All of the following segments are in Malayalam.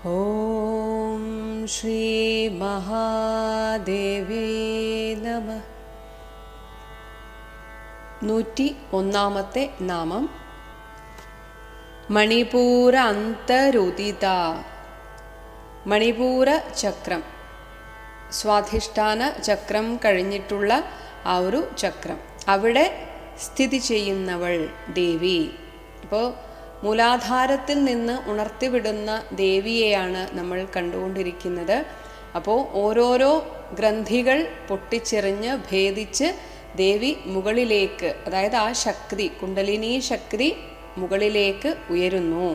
ഓം ശ്രീ മഹാദേവേ നമഃ. 101 നാമം. മണിപൂര അന്തരുദിത. മണിപൂര ചക്രം, സ്വാധിഷ്ഠാന ചക്രം കഴിഞ്ഞിട്ടുള്ള ആ ഒരു ചക്രം, അവിടെ സ്ഥിതി ചെയ്യുന്നവൾ ദേവി. ഇപ്പോൾ മൂലാധാരത്തിൽ നിന്ന് ഉണർത്തിവിടുന്ന ദേവിയെയാണ് നമ്മൾ കണ്ടുകൊണ്ടിരിക്കുന്നത്. അപ്പോൾ ഓരോരോ ഗ്രന്ഥികൾ പൊട്ടിച്ചെറിഞ്ഞ് ഭേദിച്ച് ദേവി മുകളിലേക്ക്, അതായത് ആ ശക്തി, കുണ്ടലിനി ശക്തി മുകളിലേക്ക് ഉയരുന്നു.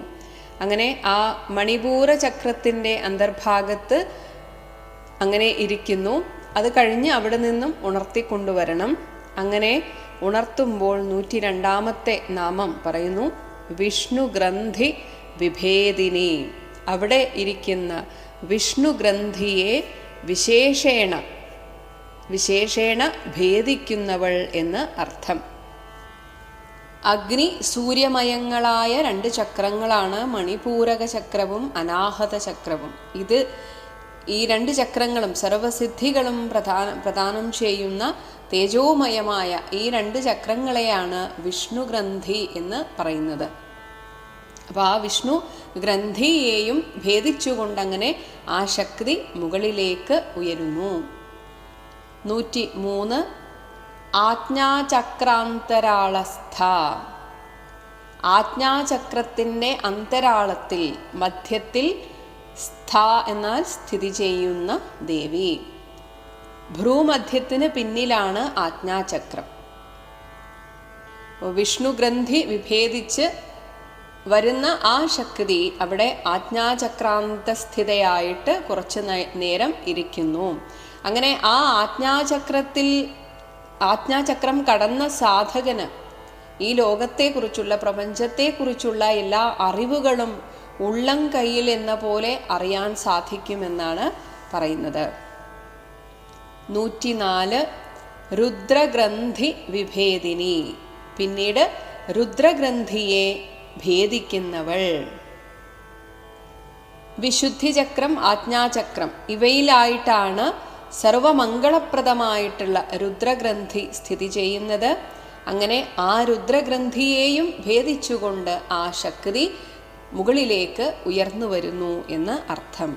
അങ്ങനെ ആ മണിപൂര ചക്രത്തിൻ്റെ അന്തർഭാഗത്ത് അങ്ങനെ ഇരിക്കുന്നു. അത് കഴിഞ്ഞ് അവിടെ നിന്നും ഉണർത്തിക്കൊണ്ടുവരണം. അങ്ങനെ ഉണർത്തുമ്പോൾ 102 നാമം പറയുന്നു, വിഷ്ണു ഗ്രന്ഥി വിഭേദിനി. അവിടെ ഇരിക്കുന്ന വിഷ്ണു ഗ്രന്ഥിയെ വിശേഷേണ ഭേദിക്കുന്നവൾ എന്ന് അർത്ഥം. അഗ്നി സൂര്യമയങ്ങളായ 2 ചക്രങ്ങളാണ് മണിപൂരക ചക്രവും അനാഹത ചക്രവും. ഈ 2 ചക്രങ്ങളും സർവസിദ്ധികളും പ്രദാനം ചെയ്യുന്ന തേജോമയമായ ഈ 2 ചക്രങ്ങളെയാണ് വിഷ്ണു ഗ്രന്ഥി എന്ന് പറയുന്നത്. അപ്പോൾ ആ വിഷ്ണു ഗ്രന്ഥിയെയും ഭേദിച്ചുകൊണ്ടങ്ങനെ ആ ശക്തി മുകളിലേക്ക് ഉയരുന്നു. 103 ആജ്ഞാചക്രാന്തരാളസ്ഥ. ആജ്ഞാചക്രത്തിൻ്റെ അന്തരാളത്തിൽ, മധ്യത്തിൽ, സ്ഥ എന്നാൽ സ്ഥിതി ചെയ്യുന്ന ദേവി. ഭ്രൂമധ്യത്തിന് പിന്നിലാണ് ആജ്ഞാചക്രം. വിഷ്ണു ഗ്രന്ഥി വിഭേദിച്ച് വരുന്ന ആ ശക്തി അവിടെ ആജ്ഞാചക്രാന്തസ്ഥിതയായിട്ട് കുറച്ച് നേരം ഇരിക്കുന്നു. അങ്ങനെ ആ ആജ്ഞാചക്രം കടന്ന സാധകന് ഈ ലോകത്തെക്കുറിച്ചുള്ള, പ്രപഞ്ചത്തെക്കുറിച്ചുള്ള എല്ലാ അറിവുകളും ഉള്ളം കയ്യിൽ എന്ന പോലെ അറിയാൻ സാധിക്കുമെന്നാണ് പറയുന്നത്. 104 രുദ്രഗ്രന്ഥി വിഭേദിനി. പിന്നീട് രുദ്രഗ്രന്ഥിയെ ഭേദിക്കുന്നവൾ. വിശുദ്ധി ചക്രം, ആജ്ഞാചക്രം ഇവയിലായിട്ടാണ് സർവമംഗളപ്രദമായിട്ടുള്ള രുദ്രഗ്രന്ഥി സ്ഥിതി ചെയ്യുന്നത്. അങ്ങനെ ആ രുദ്രഗ്രന്ഥിയെയും ഭേദിച്ചുകൊണ്ട് ആ ശക്തി മുകളിലേക്ക് ഉയർന്നു വരുന്നു എന്ന് അർത്ഥം.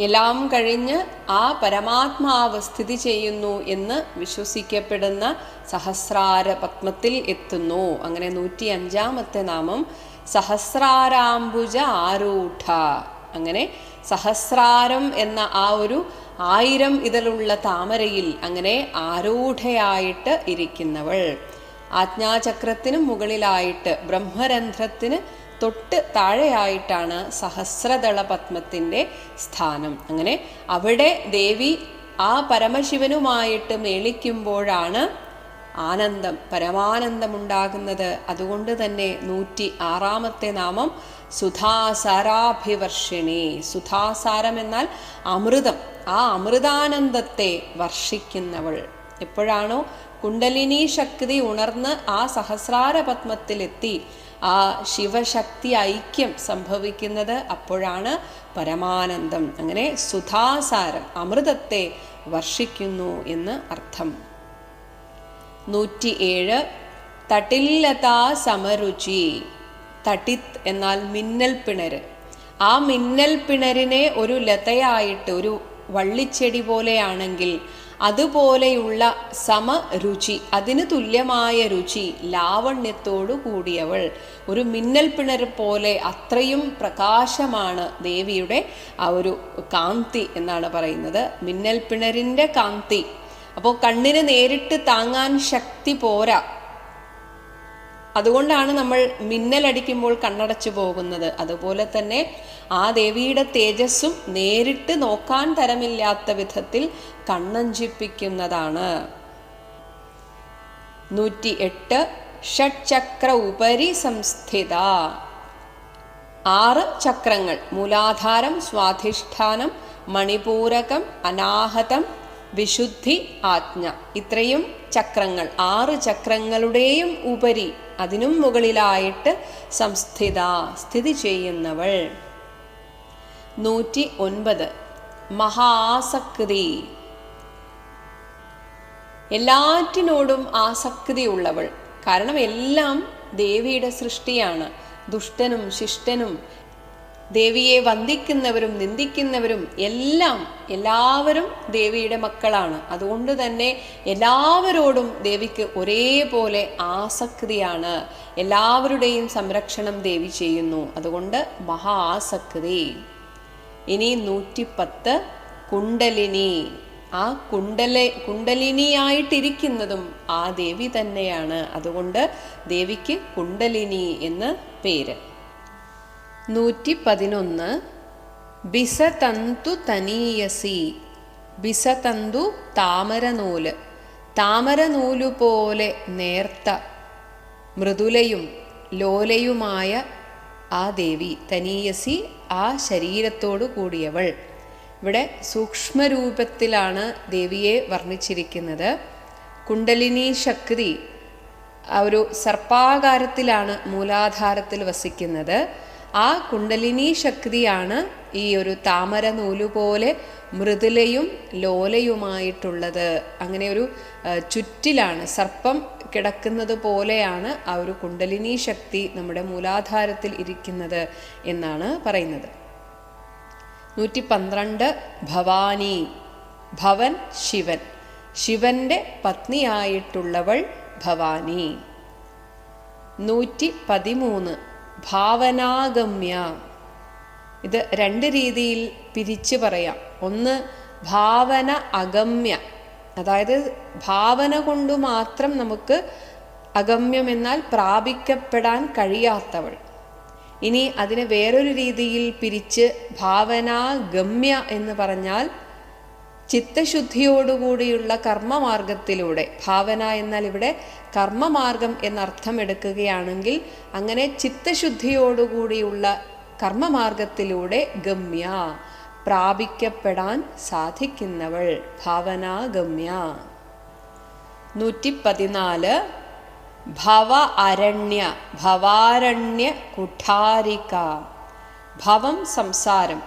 എല്ലാം കഴിഞ്ഞ് ആ പരമാത്മാവ് സ്ഥിതി ചെയ്യുന്നു എന്ന് വിശ്വസിക്കപ്പെടുന്ന സഹസ്രാര പത്മത്തിൽ എത്തുന്നു. അങ്ങനെ 105 നാമം സഹസ്രാരാംബുജ ആരൂഢ. അങ്ങനെ സഹസ്രാരം എന്ന ആ ഒരു 1000 ഇതളുള്ള താമരയിൽ അങ്ങനെ ആരൂഢയായിട്ട് ഇരിക്കുന്നവൾ. ആജ്ഞാചക്രത്തിനും മുകളിലായിട്ട്, ബ്രഹ്മരന്ധ്രത്തിന് തൊട്ട് താഴെയായിട്ടാണ് സഹസ്രദള പത്മത്തിൻ്റെ സ്ഥാനം. അങ്ങനെ അവിടെ ദേവി ആ പരമശിവനുമായിട്ട് മേളിക്കുമ്പോഴാണ് ആനന്ദം, പരമാനന്ദമുണ്ടാകുന്നത്. അതുകൊണ്ട് തന്നെ 106 നാമം സുധാസാരാഭിവർഷിണി. സുധാസാരം എന്നാൽ അമൃതം, ആ അമൃതാനന്ദത്തെ വർഷിക്കുന്നവൾ. എപ്പോഴാണോ കുണ്ടലിനി ശക്തി ഉണർന്ന് ആ സഹസ്രാര പത്മത്തിലെത്തി ആ ശിവശക്തി ഐക്യം സംഭവിക്കുന്നത്, അപ്പോഴാണ് പരമാനന്ദം. അങ്ങനെ സുധാസാരം, അമൃതത്തെ വർഷിക്കുന്നു എന്ന് അർത്ഥം. 107 തട്ടില്ലതാ സമരുചി. തട്ടിത് എന്നാൽ മിന്നൽ പിണര്. ആ മിന്നൽ പിണരിനെ ഒരു ലതയായിട്ട്, ഒരു വള്ളിച്ചെടി പോലെയാണെങ്കിൽ അതുപോലെയുള്ള സമരുചി, അതിന് തുല്യമായ രുചി, ലാവണ്യത്തോടു കൂടിയവൾ. ഒരു മിന്നൽ പിണർ പോലെ അത്രയും പ്രകാശമാണ് ദേവിയുടെ ആ ഒരു കാന്തി എന്നാണ് പറയുന്നത്. മിന്നൽ പിണരിൻ്റെ കാന്തി. അപ്പോൾ കണ്ണിന് നേരിട്ട് താങ്ങാൻ ശക്തി പോരാ. അതുകൊണ്ടാണ് നമ്മൾ മിന്നലടിക്കുമ്പോൾ കണ്ണടച്ചു പോകുന്നത്. അതുപോലെ തന്നെ ആ ദേവിയുടെ തേജസ്സും നേരിട്ട് നോക്കാൻ തരമില്ലാത്ത വിധത്തിൽ കണ്ണഞ്ചിപ്പിക്കുന്നതാണ്. 108 ഷഡ്ചക്ര ഉപരി സംസ്ഥിത. 6 ചക്രങ്ങൾ, മൂലാധാരം, സ്വാധിഷ്ഠാനം, മണിപൂരകം, അനാഹതം, വിശുദ്ധി, ആജ്ഞ. ഇത്രയും ചക്രങ്ങൾ, 6 ചക്രങ്ങളുടെയും ഉപരി, അതിനും മുകളിലായിട്ട് സംസ്ഥിത, സ്ഥിതി ചെയ്യുന്നവൾ. 109 മഹാസക്തി. എല്ലാറ്റിനോടും ആസക്തിയുള്ളവൾ. കാരണം എല്ലാം ദേവിയുടെ സൃഷ്ടിയാണ്. ദുഷ്ടനും ശിഷ്ടനും ദേവിയെ വന്ദിക്കുന്നവരും നിന്ദിക്കുന്നവരും എല്ലാവരും ദേവിയുടെ മക്കളാണ്. അതുകൊണ്ട് തന്നെ എല്ലാവരോടും ദേവിക്ക് ഒരേപോലെ ആസക്തിയാണ്. എല്ലാവരുടെയും സംരക്ഷണം ദേവി ചെയ്യുന്നു. അതുകൊണ്ട് മഹാ ആസക്തി. ഇനി 110 കുണ്ടലിനി. ആ കുണ്ടലിനിയായിട്ടിരിക്കുന്നതും ആ ദേവി തന്നെയാണ്. അതുകൊണ്ട് ദേവിക്ക് കുണ്ടലിനി എന്ന് പേര്. 111 ബിസതന്തു തനീയസി. ബിസതന്തു താമരനൂല്. താമരനൂലു പോലെ നേർത്ത മൃദുലയും ലോലയുമായ ആ ദേവി. തനീയസി, ആ ശരീരത്തോടു കൂടിയവൾ. ഇവിടെ സൂക്ഷ്മരൂപത്തിലാണ് ദേവിയെ വർണ്ണിച്ചിരിക്കുന്നത്. കുണ്ടലിനി ശക്തി ഒരു സർപ്പാകാരത്തിലാണ് മൂലാധാരത്തിൽ വസിക്കുന്നത്. ആ കുണ്ടലിനി ശക്തിയാണ് ഈ ഒരു താമര നൂലുപോലെ മൃദുലയും ലോലയുമായിട്ടുള്ളത്. അങ്ങനെ ഒരു ചുറ്റിലാണ് സർപ്പം കിടക്കുന്നത് പോലെയാണ് ആ ഒരു കുണ്ടലിനി ശക്തി നമ്മുടെ മൂലാധാരത്തിൽ ഇരിക്കുന്നത് എന്നാണ് പറയുന്നത്. 112 ഭവാനി. ഭവൻ ശിവൻ. ശിവന്റെ പത്നിയായിട്ടുള്ളവൾ ഭവാനി. 113 ഭാവനാഗമ്യ. ഇത് 2 രീതിയിൽ പിരിച്ചു പറയാം. ഒന്ന് ഭാവന അഗമ്യ, അതായത് ഭാവന കൊണ്ട് മാത്രം നമുക്ക് അഗമ്യം എന്നാൽ പ്രാപിക്കപ്പെടാൻ കഴിയാത്തവൾ. ഇനി അതിനെ വേറൊരു രീതിയിൽ പിരിച്ച് ഭാവനാഗമ്യ എന്ന് പറഞ്ഞാൽ ചിത്തശുദ്ധിയോടുകൂടിയുള്ള കർമ്മമാർഗത്തിലൂടെ. ഭാവന എന്നാൽ ഇവിടെ കർമ്മമാർഗം എന്നർത്ഥം എടുക്കുകയാണെങ്കിൽ അങ്ങനെ ചിത്തശുദ്ധിയോടുകൂടിയുള്ള കർമ്മമാർഗത്തിലൂടെ ഗമ്യ, പ്രാപിക്കപ്പെടാൻ സാധിക്കുന്നവൾ, ഭാവനാഗമ്യ. 114 ഭവ അരണ്യ. ഭവാരണ്യ കുഠാരിക. ഭവം സംസാരം.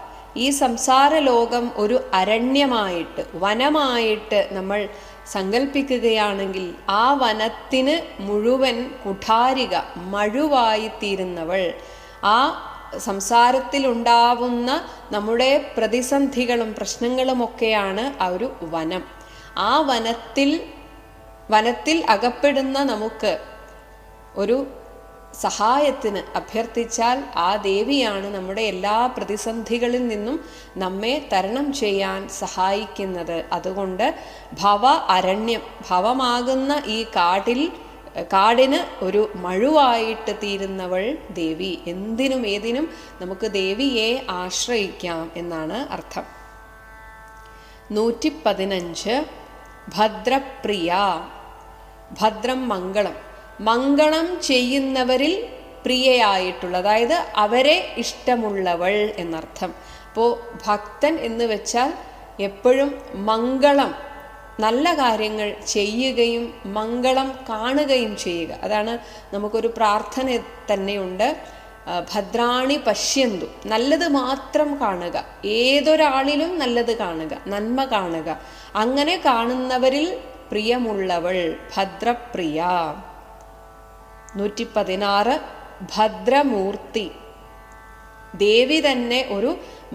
ഈ സംസാര ലോകം ഒരു അരണ്യമായിട്ട്, വനമായിട്ട് നമ്മൾ സങ്കല്പിക്കുകയാണെങ്കിൽ ആ വനത്തിന് മുഴുവൻ കുഠാരിക, മഴുവായിത്തീരുന്നവൾ. ആ സംസാരത്തിലുണ്ടാവുന്ന നമ്മുടെ പ്രതിസന്ധികളും പ്രശ്നങ്ങളുമൊക്കെയാണ് ആ ഒരു വനം. ആ വനത്തിൽ അകപ്പെടുന്ന നമുക്ക് ഒരു സഹായത്തിന് അഭ്യർത്ഥിച്ചാൽ ആ ദേവിയാണ് നമ്മുടെ എല്ലാ പ്രതിസന്ധികളിൽ നിന്നും നമ്മെ തരണം ചെയ്യാൻ സഹായിക്കുന്നത്. അതുകൊണ്ട് ഭവ അരണ്യം, ഭവമാകുന്ന ഈ കാടിന് ഒരു മഴുവായിട്ട് തീരുന്നവൾ ദേവി. എന്തിനും ഏതിനും നമുക്ക് ദേവിയെ ആശ്രയിക്കാം എന്നാണ് അർത്ഥം. 115 ഭദ്രപ്രിയ. ഭദ്രം മംഗളം. മംഗളം ചെയ്യുന്നവരിൽ പ്രിയയായിട്ടുള്ള, അതായത് അവരെ ഇഷ്ടമുള്ളവൾ എന്നർത്ഥം. അപ്പോൾ ഭക്തൻ എന്ന് വെച്ചാൽ എപ്പോഴും മംഗളം, നല്ല കാര്യങ്ങൾ ചെയ്യുകയും മംഗളം കാണുകയും ചെയ്യുക. അതാണ് നമുക്കൊരു പ്രാർത്ഥന തന്നെയുണ്ട്. ഭദ്രാണി പശ്യന്തു. നല്ലത് മാത്രം കാണുക, ഏതൊരാളിലും നല്ലത് കാണുക, നന്മ കാണുക. അങ്ങനെ കാണുന്നവരിൽ പ്രിയമുള്ളവൾ ഭദ്രപ്രിയ. 116 ഭദ്രമൂർത്തി. ദേവി തന്നെ ഒരു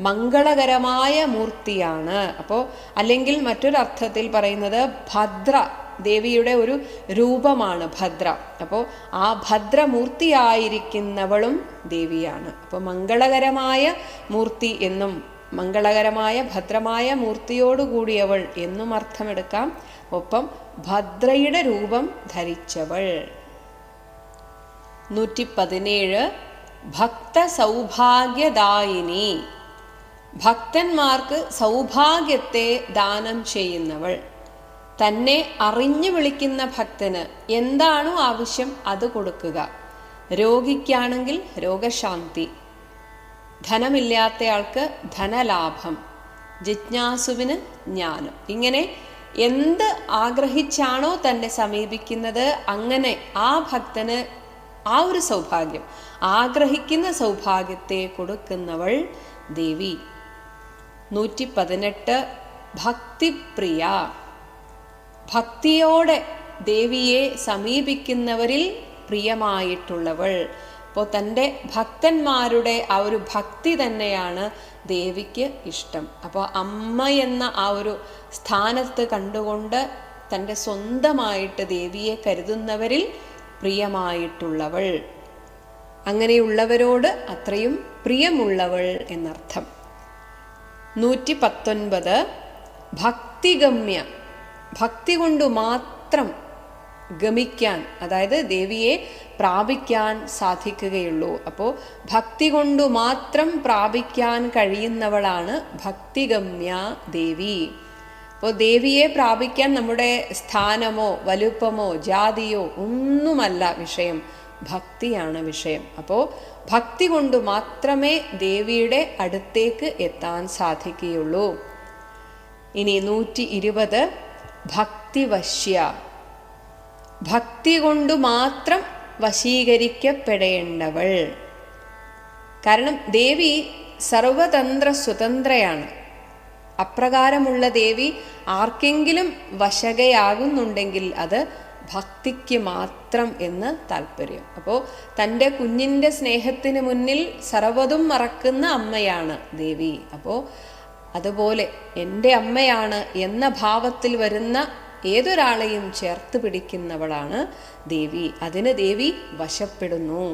മംഗളകരമായ മൂർത്തിയാണ്. അപ്പോൾ അല്ലെങ്കിൽ മറ്റൊരർത്ഥത്തിൽ പറയുന്നത് ഭദ്ര, ദേവിയുടെ ഒരു രൂപമാണ് ഭദ്ര. അപ്പോൾ ആ ഭദ്രമൂർത്തിയായിരിക്കുന്നവളും ദേവിയാണ്. അപ്പോൾ മംഗളകരമായ മൂർത്തി എന്നും മംഗളകരമായ ഭദ്രമായ മൂർത്തിയോടുകൂടിയവൾ എന്നും അർത്ഥമെടുക്കാം. ഒപ്പം ഭദ്രയുടെ രൂപം ധരിച്ചവൾ. 117 ഭക്ത സൗഭാഗ്യദായിനി. ഭക്തന്മാർക്ക് സൗഭാഗ്യത്തെ ദാനം ചെയ്യുന്നവൾ. തന്നെ അറിഞ്ഞു വിളിക്കുന്ന ഭക്തന് എന്താണോ ആവശ്യം അത് കൊടുക്കുക. രോഗിക്കാണെങ്കിൽ രോഗശാന്തി, ധനമില്ലാത്തയാൾക്ക് ധനലാഭം, ജിജ്ഞാസുവിന് ജ്ഞാനം. ഇങ്ങനെ എന്ത് ആഗ്രഹിച്ചാണോ തന്നെ സമീപിക്കുന്നത് അങ്ങനെ ആ ഭക്തന് ആ ഒരു സൗഭാഗ്യം, ആഗ്രഹിക്കുന്ന സൗഭാഗ്യത്തെ കൊടുക്കുന്നവൾ ദേവി. 118 ഭക്തിപ്രിയ. ഭക്തിയോടെ ദേവിയെ സമീപിക്കുന്നവരിൽ പ്രിയമായിട്ടുള്ളവൾ. അപ്പോൾ തൻ്റെ ഭക്തന്മാരുടെ ആ ഒരു ഭക്തി തന്നെയാണ് ദേവിക്ക് ഇഷ്ടം. അപ്പോൾ അമ്മ എന്ന ആ ഒരു സ്ഥാനത്ത് കണ്ടുകൊണ്ട് തൻ്റെ സ്വന്തമായിട്ട് ദേവിയെ കരുതുന്നവരിൽ പ്രിയമായിട്ടുള്ളവൾ, അങ്ങനെയുള്ളവരോട് അത്രയും പ്രിയമുള്ളവൾ എന്നർത്ഥം. 119 ഭക്തിഗമ്യ. ഭക്തി കൊണ്ട് മാത്രം ഗമിക്കാൻ, അതായത് ദേവിയെ പ്രാപിക്കാൻ സാധിക്കുകയുള്ളൂ. അപ്പോൾ ഭക്തി കൊണ്ട് മാത്രം പ്രാപിക്കാൻ കഴിയുന്നവളാണ് ഭക്തിഗമ്യ ദേവി. അപ്പോൾ ദേവിയെ പ്രാപിക്കാൻ നമ്മുടെ സ്ഥാനമോ വലുപ്പമോ ജാതിയോ ഒന്നുമല്ല വിഷയം, ഭക്തിയാണ് വിഷയം. അപ്പോൾ ഭക്തി കൊണ്ട് മാത്രമേ ദേവിയുടെ അടുത്തേക്ക് എത്താൻ സാധിക്കുകയുള്ളൂ. ഇനി 120 ഭക്തിവശ്യ. ഭക്തി കൊണ്ട് മാത്രം വശീകരിക്കപ്പെടേണ്ടവൾ. കാരണം ദേവി സർവതന്ത്ര സ്വതന്ത്രയാണ്. അപ്രകാരമുള്ള ദേവി ആർക്കെങ്കിലും വശകയാകുന്നുണ്ടെങ്കിൽ അത് ഭക്തിക്ക് മാത്രം എന്ന് താല്പര്യം. അപ്പോൾ തൻ്റെ കുഞ്ഞിൻ്റെ സ്നേഹത്തിന് മുന്നിൽ സർവ്വതും മറക്കുന്ന അമ്മയാണ് ദേവി. അപ്പോൾ അതുപോലെ എൻ്റെ അമ്മയാണ് എന്ന ഭാവത്തിൽ വരുന്ന ഏതൊരാളെയും ചേർത്ത് പിടിക്കുന്നവളാണ് ദേവി. അതിന് ദേവി വശപ്പെടുന്നു.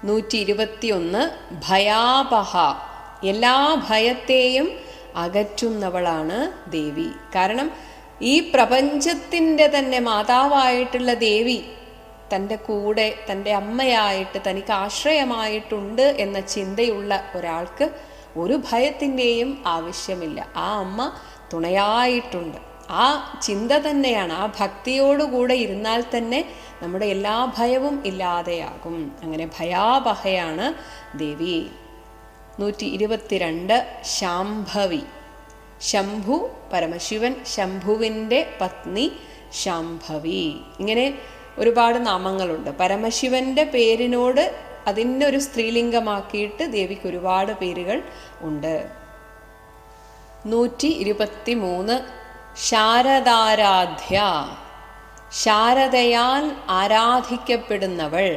121 ഭയാപഹ. എല്ലാ ഭയത്തെയും അകറ്റുന്നവളാണ് ദേവി. കാരണം ഈ പ്രപഞ്ചത്തിൻ്റെ തന്നെ മാതാവായിട്ടുള്ള ദേവി തൻ്റെ കൂടെ തൻ്റെ അമ്മയായിട്ട് തനിക്ക് ആശ്രയമായിട്ടുണ്ട് എന്ന ചിന്തയുള്ള ഒരാൾക്ക് ഒരു ഭയത്തിൻ്റെയും ആവശ്യമില്ല. ആ അമ്മ തുണയായിട്ടുണ്ട്. ആ ചിന്ത തന്നെയാണ്, ആ ഭക്തിയോടുകൂടെ ഇരുന്നാൽ തന്നെ നമ്മുടെ എല്ലാ ഭയവും ഇല്ലാതെയാകും. അങ്ങനെ ഭയാപഹയാണ് ദേവി. 122 ശാംഭവി. ശംഭു പരമശിവൻ, ശംഭുവിൻ്റെ പത്നി ശാംഭവി. ഇങ്ങനെ ഒരുപാട് നാമങ്ങളുണ്ട്. പരമശിവൻ്റെ പേരിനോട് അതിൻ്റെ ഒരു സ്ത്രീലിംഗമാക്കിയിട്ട് ദേവിക്ക് ഒരുപാട് പേരുകൾ ഉണ്ട്. 123 ശാരദാരാധ്യ. ശാരദയാൽ ആരാധിക്കപ്പെടുന്നവൾ.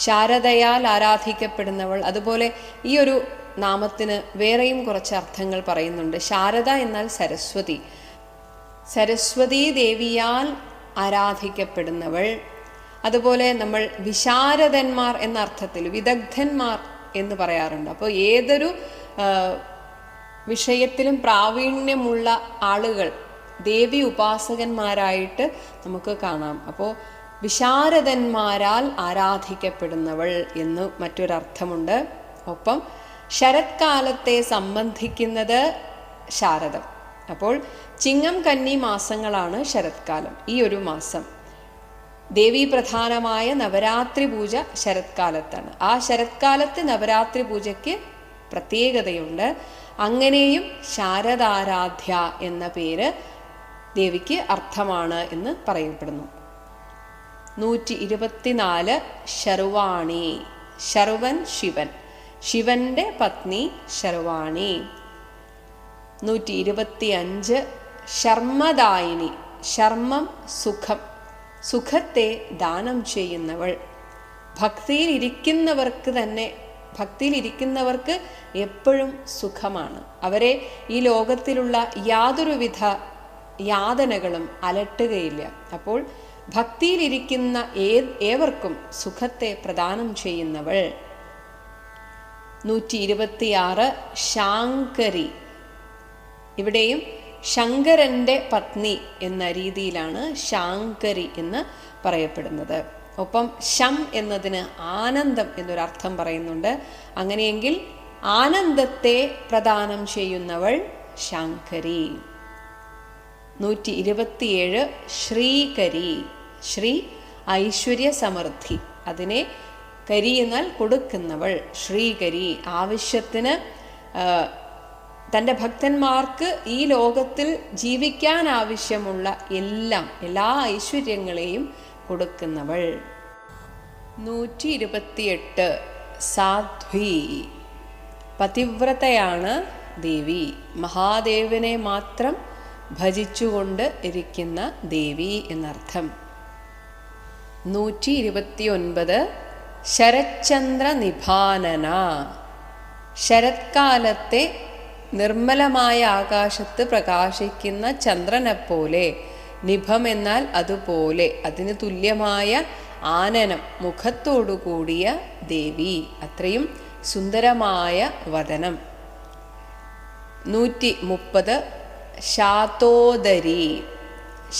ശാരദയാൽ ആരാധിക്കപ്പെടുന്നവൾ. അതുപോലെ ഈ ഒരു നാമത്തിന് വേറെയും കുറച്ച് അർത്ഥങ്ങൾ പറയുന്നുണ്ട്. ശാരദ എന്നാൽ സരസ്വതി. സരസ്വതി ദേവിയാൽ ആരാധിക്കപ്പെടുന്നവൾ. അതുപോലെ നമ്മൾ വിശാരദന്മാർ എന്ന അർത്ഥത്തിൽ വിദഗ്ധന്മാർ എന്ന് പറയാറുണ്ട്. അപ്പോൾ ഏതൊരു വിഷയത്തിലും പ്രാവീണ്യമുള്ള ആളുകൾ ദേവി ഉപാസകന്മാരായിട്ട് നമുക്ക് കാണാം. അപ്പോൾ വിശാരദന്മാരാൽ ആരാധിക്കപ്പെടുന്നവൾ എന്ന് മറ്റൊരർത്ഥമുണ്ട്. ഒപ്പം ശരത്കാലത്തെ സംബന്ധിക്കുന്നത് ശാരദം. അപ്പോൾ ചിങ്ങം കന്നി മാസങ്ങളാണ് ശരത്കാലം. ഈ ഒരു മാസം ദേവീ പ്രധാനമായ നവരാത്രി പൂജ ശരത്കാലത്താണ്. ആ ശരത്കാലത്ത് നവരാത്രി പൂജയ്ക്ക് പ്രത്യേകതയുണ്ട്. അങ്ങനെയും ശാരദാരാധ്യ എന്ന പേര് ദേവിക്ക് അർത്ഥമാണ് എന്ന് പറയപ്പെടുന്നു. 124 ശർവാണി. ശർവൻ ശിവൻ, ശിവന്റെ പത്നി ശർവാണി. 125 ശർമ്മദായിനി. ശർമ്മം സുഖം, സുഖത്തെ ദാനം ചെയ്യുന്നവൾ. ഭക്തിയിലിരിക്കുന്നവർക്ക് എപ്പോഴും സുഖമാണ്. അവരെ ഈ ലോകത്തിലുള്ള യാതൊരുവിധ യാതനകളും അലട്ടുകയില്ല. അപ്പോൾ ഭക്തിയിലിരിക്കുന്ന ഏവർക്കും സുഖത്തെ പ്രദാനം ചെയ്യുന്നവൾ. 126 ശാങ്കരി. ഇവിടെയും ശങ്കരൻ്റെ പത്നി എന്ന രീതിയിലാണ് ശാങ്കരി എന്ന് പറയപ്പെടുന്നത്. ഒപ്പം ശം എന്നതിന് ആനന്ദം എന്നൊരർത്ഥം പറയുന്നുണ്ട്. അങ്ങനെയെങ്കിൽ ആനന്ദത്തെ പ്രദാനം ചെയ്യുന്നവൾ ശാങ്കരി. 127 ശ്രീകരി. ശ്രീ ഐശ്വര്യ സമൃദ്ധി, അതിനെ കരി എന്നാൽ കൊടുക്കുന്നവൾ. ശ്രീകരി ആവശ്യത്തിന് തൻ്റെ ഭക്തന്മാർക്ക് ഈ ലോകത്തിൽ ജീവിക്കാൻ ആവശ്യമുള്ള എല്ലാ ഐശ്വര്യങ്ങളെയും കൊടുക്കുന്നവൾ. 128 സാധ്വി. പതിവ്രതയാണ് ദേവി. മഹാദേവനെ മാത്രം ഭജിച്ചുകൊണ്ട് ഇരിക്കുന്ന ദേവി എന്നർത്ഥം. 129 ശരച്ചന്ദ്ര നിഭാനന. ശരത്കാലത്തെ നിർമ്മലമായ ആകാശത്ത് പ്രകാശിക്കുന്ന ചന്ദ്രനെപ്പോലെ, നിഭം എന്നാൽ അതുപോലെ, അതിന് തുല്യമായ ആനനം, മുഖത്തോടു കൂടിയ ദേവി, അത്രയും സുന്ദരമായ വദനം. 130 ശാതോദരി.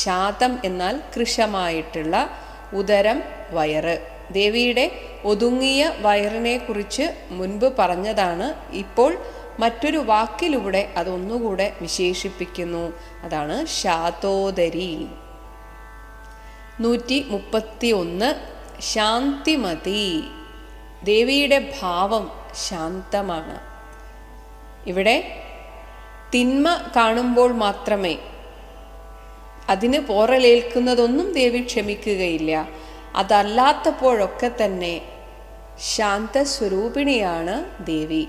ശാതം എന്നാൽ കൃശമായിട്ടുള്ള ഉദരം, വയറ്. ദേവിയുടെ ഒതുങ്ങിയ വയറിനെ കുറിച്ച് മുൻപ് പറഞ്ഞതാണ്. ഇപ്പോൾ മറ്റൊരു വാക്കിലൂടെ അതൊന്നുകൂടെ വിശേഷിപ്പിക്കുന്നു. അതാണ് ശാതോദരി. 131 ശാന്തിമതി. ദേവിയുടെ ഭാവം ശാന്തമാണ്. ഇവിടെ തിന്മ കാണുമ്പോൾ മാത്രമേ, അതിന് പോറലേൽക്കുന്നതൊന്നും ദേവി ക്ഷമിക്കുകയില്ല. അതല്ലാത്തപ്പോഴൊക്കെ തന്നെ ശാന്തസ്വരൂപിണിയാണ് ദേവി.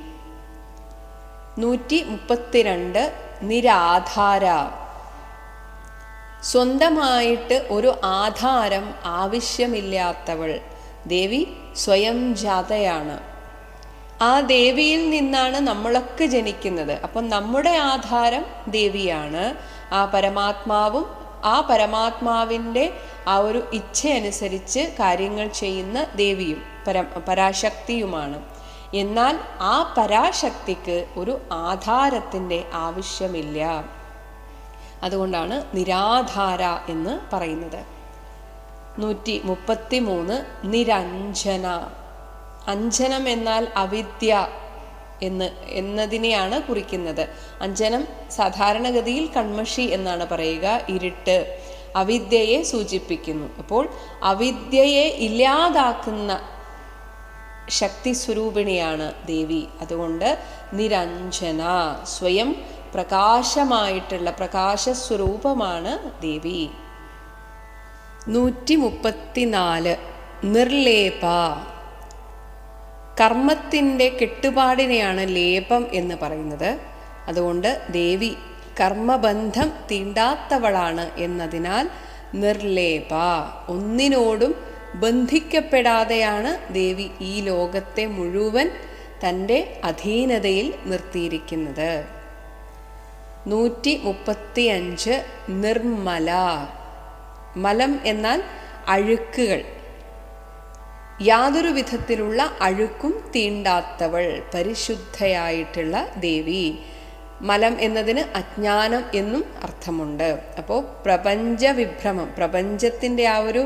132 നിരാധാര. സ്വന്തമായിട്ട് ഒരു ആധാരം ആവശ്യമില്ലാത്തവൾ. ദേവി സ്വയം ജാതയാണ്. ആ ദേവിയിൽ നിന്നാണ് നമ്മളൊക്കെ ജനിക്കുന്നത്. അപ്പം നമ്മുടെ ആധാരം ദേവിയാണ്. ആ പരമാത്മാവും ആ പരമാത്മാവിൻ്റെ ആ ഒരു ഇച്ഛയനുസരിച്ച് കാര്യങ്ങൾ ചെയ്യുന്ന ദേവിയും പരാശക്തിയുമാണ്. എന്നാൽ ആ പരാശക്തിക്ക് ഒരു ആധാരത്തിൻ്റെ ആവശ്യമില്ല. അതുകൊണ്ടാണ് നിരാധാര എന്ന് പറയുന്നത്. 133 നിരഞ്ജന. അഞ്ജനം എന്നാൽ അവിദ്യ എന്നതിനെയാണ് കുറിക്കുന്നത്. അഞ്ജനം സാധാരണഗതിയിൽ കൺമഷി എന്നാണ് പറയുക, ഇരുട്ട്, അവിദ്യയെ സൂചിപ്പിക്കുന്നു. അപ്പോൾ അവിദ്യയെ ഇല്ലാതാക്കുന്ന ശക്തി സ്വരൂപിണിയാണ് ദേവി. അതുകൊണ്ട് നിരഞ്ജന, സ്വയം പ്രകാശമായിട്ടുള്ള പ്രകാശസ്വരൂപമാണ് ദേവി. 134 നിർലേപ. കർമ്മത്തിൻ്റെ കെട്ടുപാടിനെയാണ് ലേപം എന്ന് പറയുന്നത്. അതുകൊണ്ട് ദേവി കർമ്മബന്ധം തീണ്ടാത്തവളാണ് എന്നതിനാൽ നിർലേപ, ഒന്നിനോടും ബന്ധിക്കപ്പെടാതെയാണ് ദേവി ഈ ലോകത്തെ മുഴുവൻ തൻ്റെ അധീനതയിൽ നിർത്തിയിരിക്കുന്നത്. 135 നിർമ്മല. മലം എന്നാൽ അഴുക്കുകൾ. യാതൊരു വിധത്തിലുള്ള അഴുക്കും തീണ്ടാത്തവൾ, പരിശുദ്ധയായിട്ടുള്ള ദേവി. മലം എന്നതിന് അജ്ഞാനം എന്നും അർത്ഥമുണ്ട്. അപ്പോൾ പ്രപഞ്ച വിഭ്രമം, പ്രപഞ്ചത്തിൻ്റെ ആ ഒരു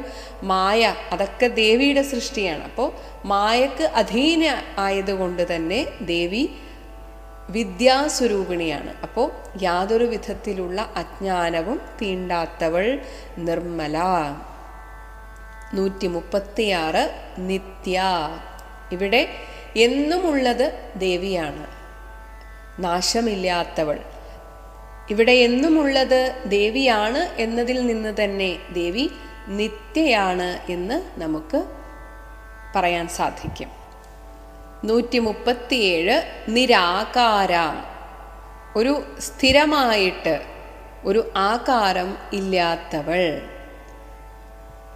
മായ, അതൊക്കെ ദേവിയുടെ സൃഷ്ടിയാണ്. അപ്പോൾ മായക്ക് അധീന ആയതുകൊണ്ട് തന്നെ ദേവി വിദ്യാസ്വരൂപിണിയാണ്. അപ്പോൾ യാതൊരു വിധത്തിലുള്ള അജ്ഞാനവും തീണ്ടാത്തവൾ, നിർമ്മല. 136 നിത്യ. ഇവിടെ എന്നുമുള്ളത് ദേവിയാണ്, നാശമില്ലാത്തവൾ. ഇവിടെ എന്നുമുള്ളത് ദേവിയാണ് എന്നതിൽ നിന്ന് തന്നെ ദേവി നിത്യയാണ് എന്ന് നമുക്ക് പറയാൻ സാധിക്കും. 137 നിരാകാര. ഒരു സ്ഥിരമായിട്ട് ഒരു ആകാരം ഇല്ലാത്തവൾ.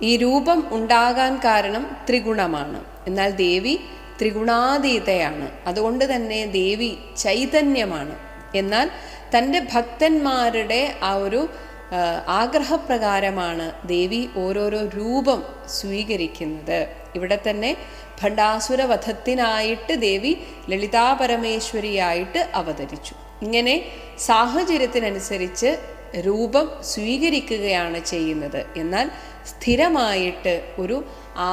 ഈ രൂപം ഉണ്ടാകാൻ കാരണം ത്രിഗുണമാണ്. എന്നാൽ ദേവി ത്രിഗുണാതീതയാണ്. അതുകൊണ്ട് തന്നെ ദേവി ചൈതന്യമാണ്. എന്നാൽ തൻ്റെ ഭക്തന്മാരുടെ ആ ഒരു ആഗ്രഹപ്രകാരമാണ് ദേവി ഓരോരോ രൂപം സ്വീകരിക്കുന്നത്. ഇവിടെ തന്നെ ഭണ്ഡാസുരവധത്തിനായിട്ട് ദേവി ലളിതാ പരമേശ്വരിയായിട്ട് അവതരിച്ചു. ഇങ്ങനെ സാഹചര്യത്തിനനുസരിച്ച് രൂപം സ്വീകരിക്കുകയാണ് ചെയ്യുന്നത്. എന്നാൽ സ്ഥിരമായിട്ട് ഒരു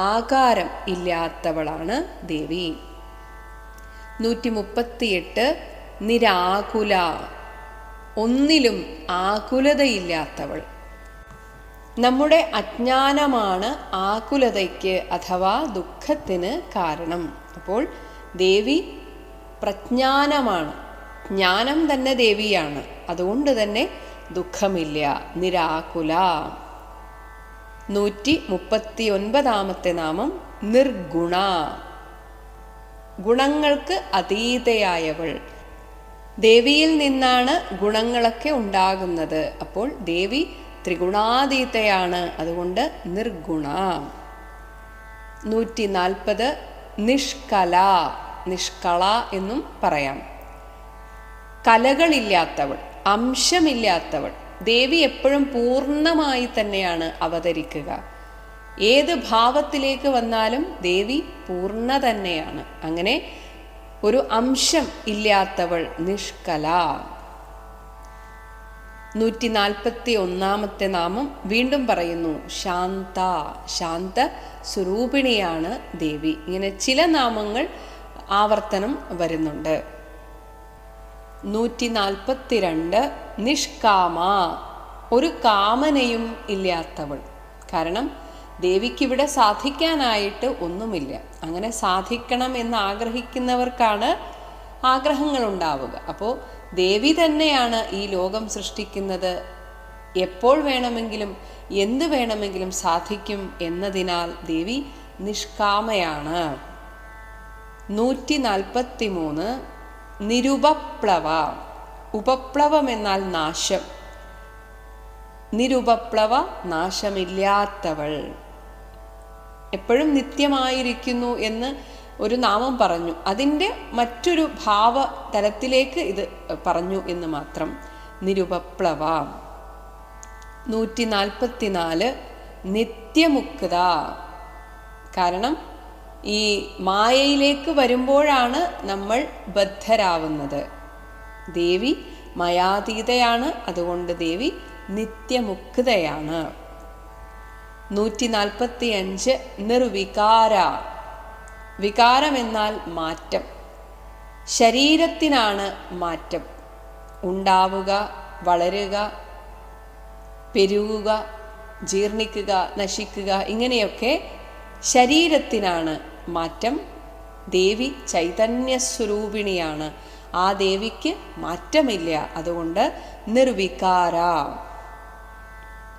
ആകാരം ഇല്ലാത്തവളാണ് ദേവി. 138 നിരാകുല. ഒന്നിലും ആകുലതയില്ലാത്തവൾ. നമ്മുടെ അജ്ഞാനമാണ് ആകുലതയ്ക്ക് അഥവാ ദുഃഖത്തിന് കാരണം. അപ്പോൾ ദേവി പ്രജ്ഞാനമാണ്, ജ്ഞാനം തന്നെ ദേവിയാണ്. അതുകൊണ്ട് തന്നെ ദുഃഖമില്ല, നിരാകുല. 139 നാമം നിർഗുണ. ഗുണങ്ങൾക്ക് അതീതയായവൾ. ദേവിയിൽ നിന്നാണ് ഗുണങ്ങളൊക്കെ ഉണ്ടാകുന്നത്. അപ്പോൾ ദേവി ത്രിഗുണാതീതയാണ്, അതുകൊണ്ട് നിർഗുണ. 140 നിഷ്കല. നിഷ്കള എന്നും പറയാം. കലകളില്ലാത്തവൾ, അംശമില്ലാത്തവൾ. ദേവി എപ്പോഴും പൂർണ്ണമായി തന്നെയാണ് അവതരിക്കുക. ഏത് ഭാവത്തിലേക്ക് വന്നാലും ദേവി പൂർണ്ണ തന്നെയാണ്. അങ്ങനെ ഒരു അംശം ഇല്ലാത്തവൾ, നിഷ്കല. 141 നാമം വീണ്ടും പറയുന്നു, ശാന്ത. ശാന്ത സ്വരൂപിണിയാണ് ദേവി. ഇങ്ങനെ ചില നാമങ്ങൾ ആവർത്തനം വരുന്നുണ്ട്. 142 നിഷ്കാമ. ഒരു കാമനയും ഇല്ലാത്തവൾ. കാരണം ദേവിക്കിവിടെ സാധിക്കാനായിട്ട് ഒന്നുമില്ല. അങ്ങനെ സാധിക്കണം എന്ന് ആഗ്രഹിക്കുന്നവർക്കാണ് ആഗ്രഹങ്ങൾ ഉണ്ടാവുക. അപ്പോൾ ദേവി തന്നെയാണ് ഈ ലോകം സൃഷ്ടിക്കുന്നത്. എപ്പോൾ വേണമെങ്കിലും എന്ത് വേണമെങ്കിലും സാധിക്കും എന്നതിനാൽ ദേവി നിഷ്കാമയാണ്. 143 നിരുപപ്ലവ. ഉപപ്ലവം എന്നാൽ നാശം. നിരുപപ്ലവ, നാശമില്ലാത്തവൾ. എപ്പോഴും നിത്യമായിരിക്കുന്നു എന്ന് ഒരു നാമം പറഞ്ഞു. അതിൻ്റെ മറ്റൊരു ഭാവ തലത്തിലേക്ക് ഇത് പറഞ്ഞു എന്ന് മാത്രം. നിരുപപ്ലവ. 144 നിത്യമുക്ത. കാരണം ഈ മായയിലേക്ക് വരുമ്പോഴാണ് നമ്മൾ ബദ്ധരാവുന്നത്. ദേവി മയാതീതയാണ്, അതുകൊണ്ട് ദേവി നിത്യമുക്തയാണ്. 145 നിർവികാര. വികാരം എന്നാൽ മാറ്റം. ശരീരത്തിനാണ് മാറ്റം ഉണ്ടാവുക, വളരുക, പെരുകുക, ജീർണിക്കുക, നശിക്കുക, ഇങ്ങനെയൊക്കെ ശരീരത്തിനാണ് മാറ്റം. ദേവി ചൈതന്യസ്വരൂപിണിയാണ്. ആ ദേവിക്ക് മാറ്റമില്ല, അതുകൊണ്ട് നിർവികാര.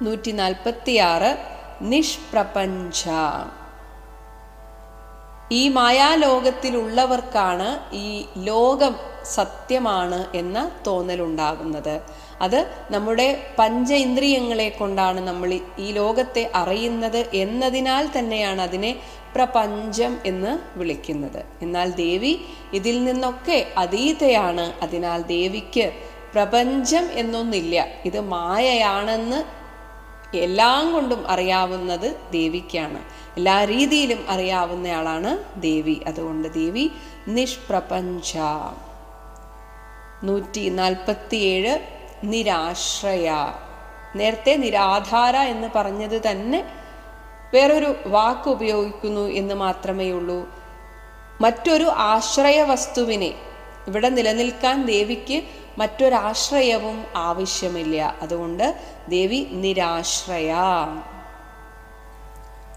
146 നിഷ്പ്രപഞ്ച. ഈ മായാലോകത്തിലുള്ളവർക്കാണ് ഈ ലോകം സത്യമാണ് എന്ന തോന്നലുണ്ടാകുന്നത്. അത് നമ്മുടെ പഞ്ച ഇന്ദ്രിയങ്ങളെ കൊണ്ടാണ് നമ്മൾ ഈ ലോകത്തെ അറിയുന്നത് എന്നതിനാൽ തന്നെയാണ് അതിനെ പ്രപഞ്ചം എന്ന് വിളിക്കുന്നത്. എന്നാൽ ദേവി ഇതിൽ നിന്നൊക്കെ അതീതയാണ്. അതിനാൽ ദേവിക്ക് പ്രപഞ്ചം എന്നൊന്നില്ല. ഇത് മായയാണെന്ന് എല്ലാം കൊണ്ടും അറിയാവുന്നത് ദേവിക്കാണ്. എല്ലാ രീതിയിലും അറിയാവുന്നയാളാണ് ദേവി. അതുകൊണ്ട് ദേവി നിഷ്പ്രപഞ്ച. 147 നിരാശ്രയ. നേരത്തെ നിരാധാര എന്ന് പറഞ്ഞത് തന്നെ വേറൊരു വാക്ക് ഉപയോഗിക്കുന്നു എന്ന് മാത്രമേ ഉള്ളൂ. മറ്റൊരു ആശ്രയ വസ്തുവിനെ ഇവിടെ നിലനിൽക്കാൻ ദേവിക്ക് മറ്റൊരാശ്രയവും ആവശ്യമില്ല. അതുകൊണ്ട് ദേവി നിരാശ്രയ.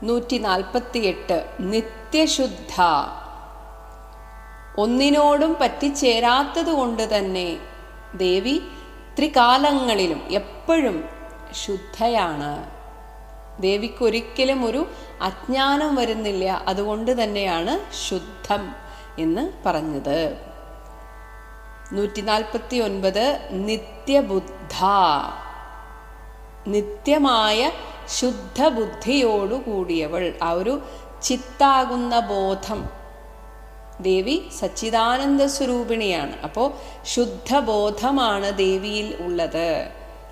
148 നിത്യശുദ്ധ. ഒന്നിനോടും പറ്റിച്ചേരാത്തത് കൊണ്ട് തന്നെ ദേവി ത്രികാലങ്ങളിലും എപ്പോഴും ശുദ്ധയാണ്. ദേവിക്കൊരിക്കലും ഒരു അജ്ഞാനം വരുന്നില്ല. അതുകൊണ്ട് തന്നെയാണ് ശുദ്ധം എന്ന് പറഞ്ഞത്. 149 നിത്യബുദ്ധ. നിത്യമായ ശുദ്ധബുദ്ധിയോടുകൂടിയവൾ. ആ ഒരു ചിത്താകുന്ന ബോധം. ദേവി സച്ചിദാനന്ദ സ്വരൂപിണിയാണ്. അപ്പോൾ ശുദ്ധബോധമാണ് ദേവിയിൽ ഉള്ളത്.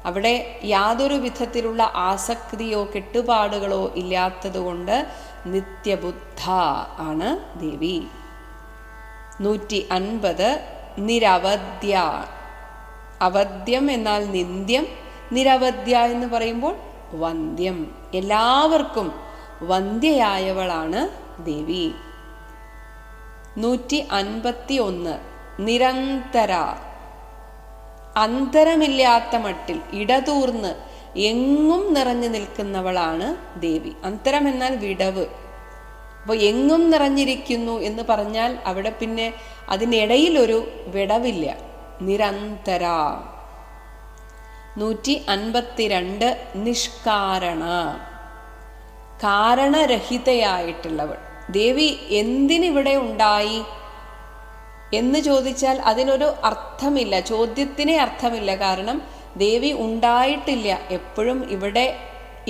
അവിടെ യാതൊരു വിധത്തിലുള്ള ആസക്തിയോ കെട്ടുപാടുകളോ ഇല്ലാത്തതുകൊണ്ട് നിത്യബുദ്ധ ആണ് ദേവി. 150 നിരവധ്യ. അവധ്യം എന്നാൽ നിന്ദ്യം, നിരവധ്യ എന്ന് പറയുമ്പോൾ വന്ധ്യം. എല്ലാവർക്കും വന്ധ്യയായവളാണ് ദേവി. 151 നിരന്തര. അന്തരമില്ലാത്ത മട്ടിൽ ഇടതൂർന്ന് എങ്ങും നിറഞ്ഞു നിൽക്കുന്നവളാണ് ദേവി. അന്തരം എന്നാൽ വിടവ്. അപ്പോൾ എങ്ങും നിറഞ്ഞിരിക്കുന്നു എന്ന് പറഞ്ഞാൽ അവിടെ പിന്നെ അതിനിടയിലൊരു വിടവില്ല. നിരന്തര. 152 നിഷ്കാരണ. കാരണരഹിതയായിട്ടുള്ളവൾ. ദേവി എന്തിനിവിടെ ഉണ്ടായി എന്ന് ചോദിച്ചാൽ അതിനൊരു അർത്ഥമില്ല, ചോദ്യത്തിനേ അർത്ഥമില്ല. കാരണം ദേവി ഉണ്ടായിട്ടില്ല, എപ്പോഴും ഇവിടെ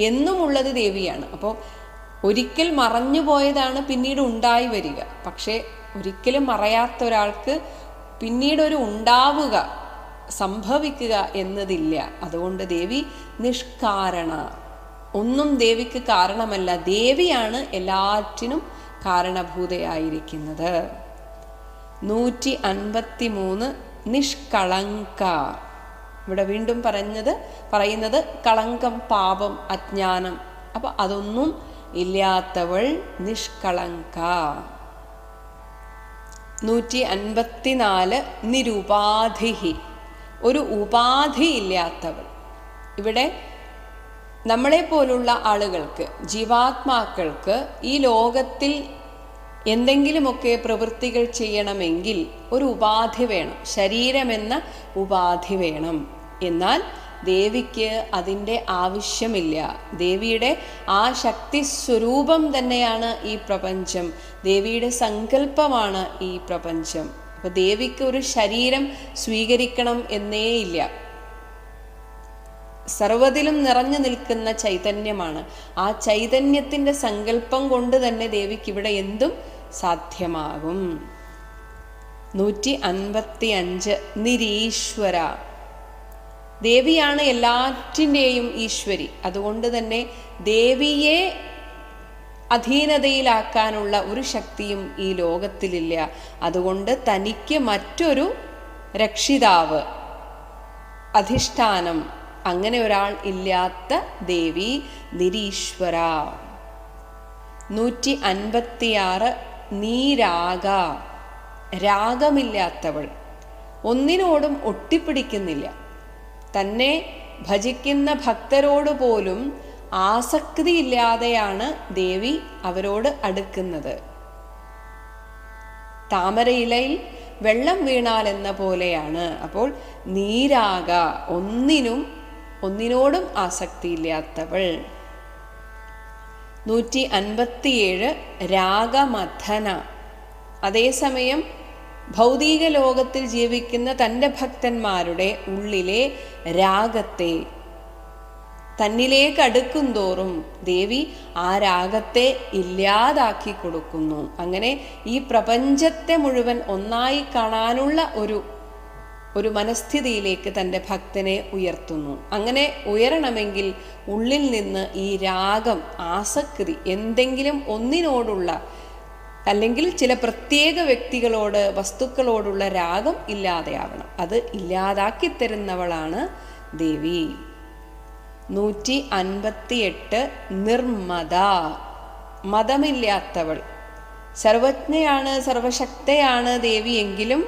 എന്നുമുള്ളത് ദേവിയാണ്. അപ്പോൾ ഒരിക്കൽ മറഞ്ഞു പോയതാണ് പിന്നീട് ഉണ്ടായി വരിക. പക്ഷേ ഒരിക്കലും മറയാത്ത ഒരാൾക്ക് പിന്നീടൊരു ഉണ്ടാവുക, സംഭവിക്കുക എന്നതില്ല. അതുകൊണ്ട് ദേവി നിഷ്കാരണ, ഒന്നും ദേവിക്ക് കാരണമല്ല, ദേവിയാണ് എല്ലാറ്റിനും കാരണഭൂതയായിരിക്കുന്നത്. 153 നിഷ്കളങ്ക. ഇവിടെ വീണ്ടും പറയുന്നത് കളങ്കം, പാപം, അജ്ഞാനം, അപ്പൊ അതൊന്നും ഇല്ലാത്തവൾ നിഷ്കളങ്ക. 154 നിരുപാധിഹി, ഒരു ഉപാധി ഇല്ലാത്തവൾ. ഇവിടെ നമ്മളെപ്പോലുള്ള ആളുകൾക്ക്, ജീവാത്മാക്കൾക്ക് ഈ ലോകത്തിൽ എന്തെങ്കിലുമൊക്കെ പ്രവൃത്തികൾ ചെയ്യണമെങ്കിൽ ഒരു ഉപാധി വേണം, ശരീരമെന്ന ഉപാധി വേണം. എന്നാൽ ദേവിക്ക് അതിൻ്റെ ആവശ്യമില്ല. ദേവിയുടെ ആ ശക്തി സ്വരൂപം തന്നെയാണ് ഈ പ്രപഞ്ചം, ദേവിയുടെ സങ്കല്പമാണ് ഈ പ്രപഞ്ചം. അപ്പൊ ദേവിക്ക് ഒരു ശരീരം സ്വീകരിക്കണം എന്നേ ഇല്ല. സർവ്വതിലും നിറഞ്ഞു നിൽക്കുന്ന ചൈതന്യമാണ്. ആ ചൈതന്യത്തിൻ്റെ സങ്കല്പം കൊണ്ട് തന്നെ ദേവിക്ക് ഇവിടെ എന്തും സാധ്യമാകും. 155 നിരീശ്വര. ദേവിയാണ് എല്ലാറ്റിൻ്റെയും ഈശ്വരി. അതുകൊണ്ട് തന്നെ ദേവിയെ അധീനതയിലാക്കാനുള്ള ഒരു ശക്തിയും ഈ ലോകത്തിലില്ല. അതുകൊണ്ട് തനിക്ക് മറ്റൊരു രക്ഷിതാവ്, അധിഷ്ഠാനം, അങ്ങനെ ഒരാൾ ഇല്ലാത്ത ദേവി നിരീശ്വര. 156 നീരാഗ. രാഗമില്ലാത്തവൾ, ഒന്നിനോടും ഒട്ടിപ്പിടിക്കുന്നില്ല. തന്നെ ഭജിക്കുന്ന ഭക്തരോട് പോലും ആസക്തിയില്ലാതെയാണ് ദേവി അവരോട് അടുക്കുന്നത്. താമരയിലയിൽ വെള്ളം വീണാൽ എന്ന പോലെയാണ്. അപ്പോൾ നീരാഗ, ഒന്നിനോടും ആസക്തിയില്ലാത്തവൾ. 157 രാഗമഥന. അതേസമയം ഭൗതിക ലോകത്തിൽ ജീവിക്കുന്ന തൻ്റെ ഭക്തന്മാരുടെ ഉള്ളിലെ രാഗത്തെ തന്നിലേക്ക് അടുക്കും തോറും ദേവി ആ രാഗത്തെ ഇല്ലാതാക്കി കൊടുക്കുന്നു. അങ്ങനെ ഈ പ്രപഞ്ചത്തെ മുഴുവൻ ഒന്നായി കാണാനുള്ള ഒരു മനസ്ഥിതിയിലേക്ക് തൻ്റെ ഭക്തനെ ഉയർത്തുന്നു. അങ്ങനെ ഉയരണമെങ്കിൽ ഉള്ളിൽ നിന്ന് ഈ രാഗം, ആസക്തി, എന്തെങ്കിലും ഒന്നിനോടുള്ള അല്ലെങ്കിൽ ചില പ്രത്യേക വ്യക്തികളോട്, വസ്തുക്കളോടുള്ള രാഗം ഇല്ലാതെയാവണം. അത് ഇല്ലാതാക്കി തരുന്നവളാണ് ദേവി. 158 നിർമ്മത. മതമില്ലാത്തവൾ. സർവജ്ഞയാണ്, സർവശക്തയാണ് ദേവി, എങ്കിലും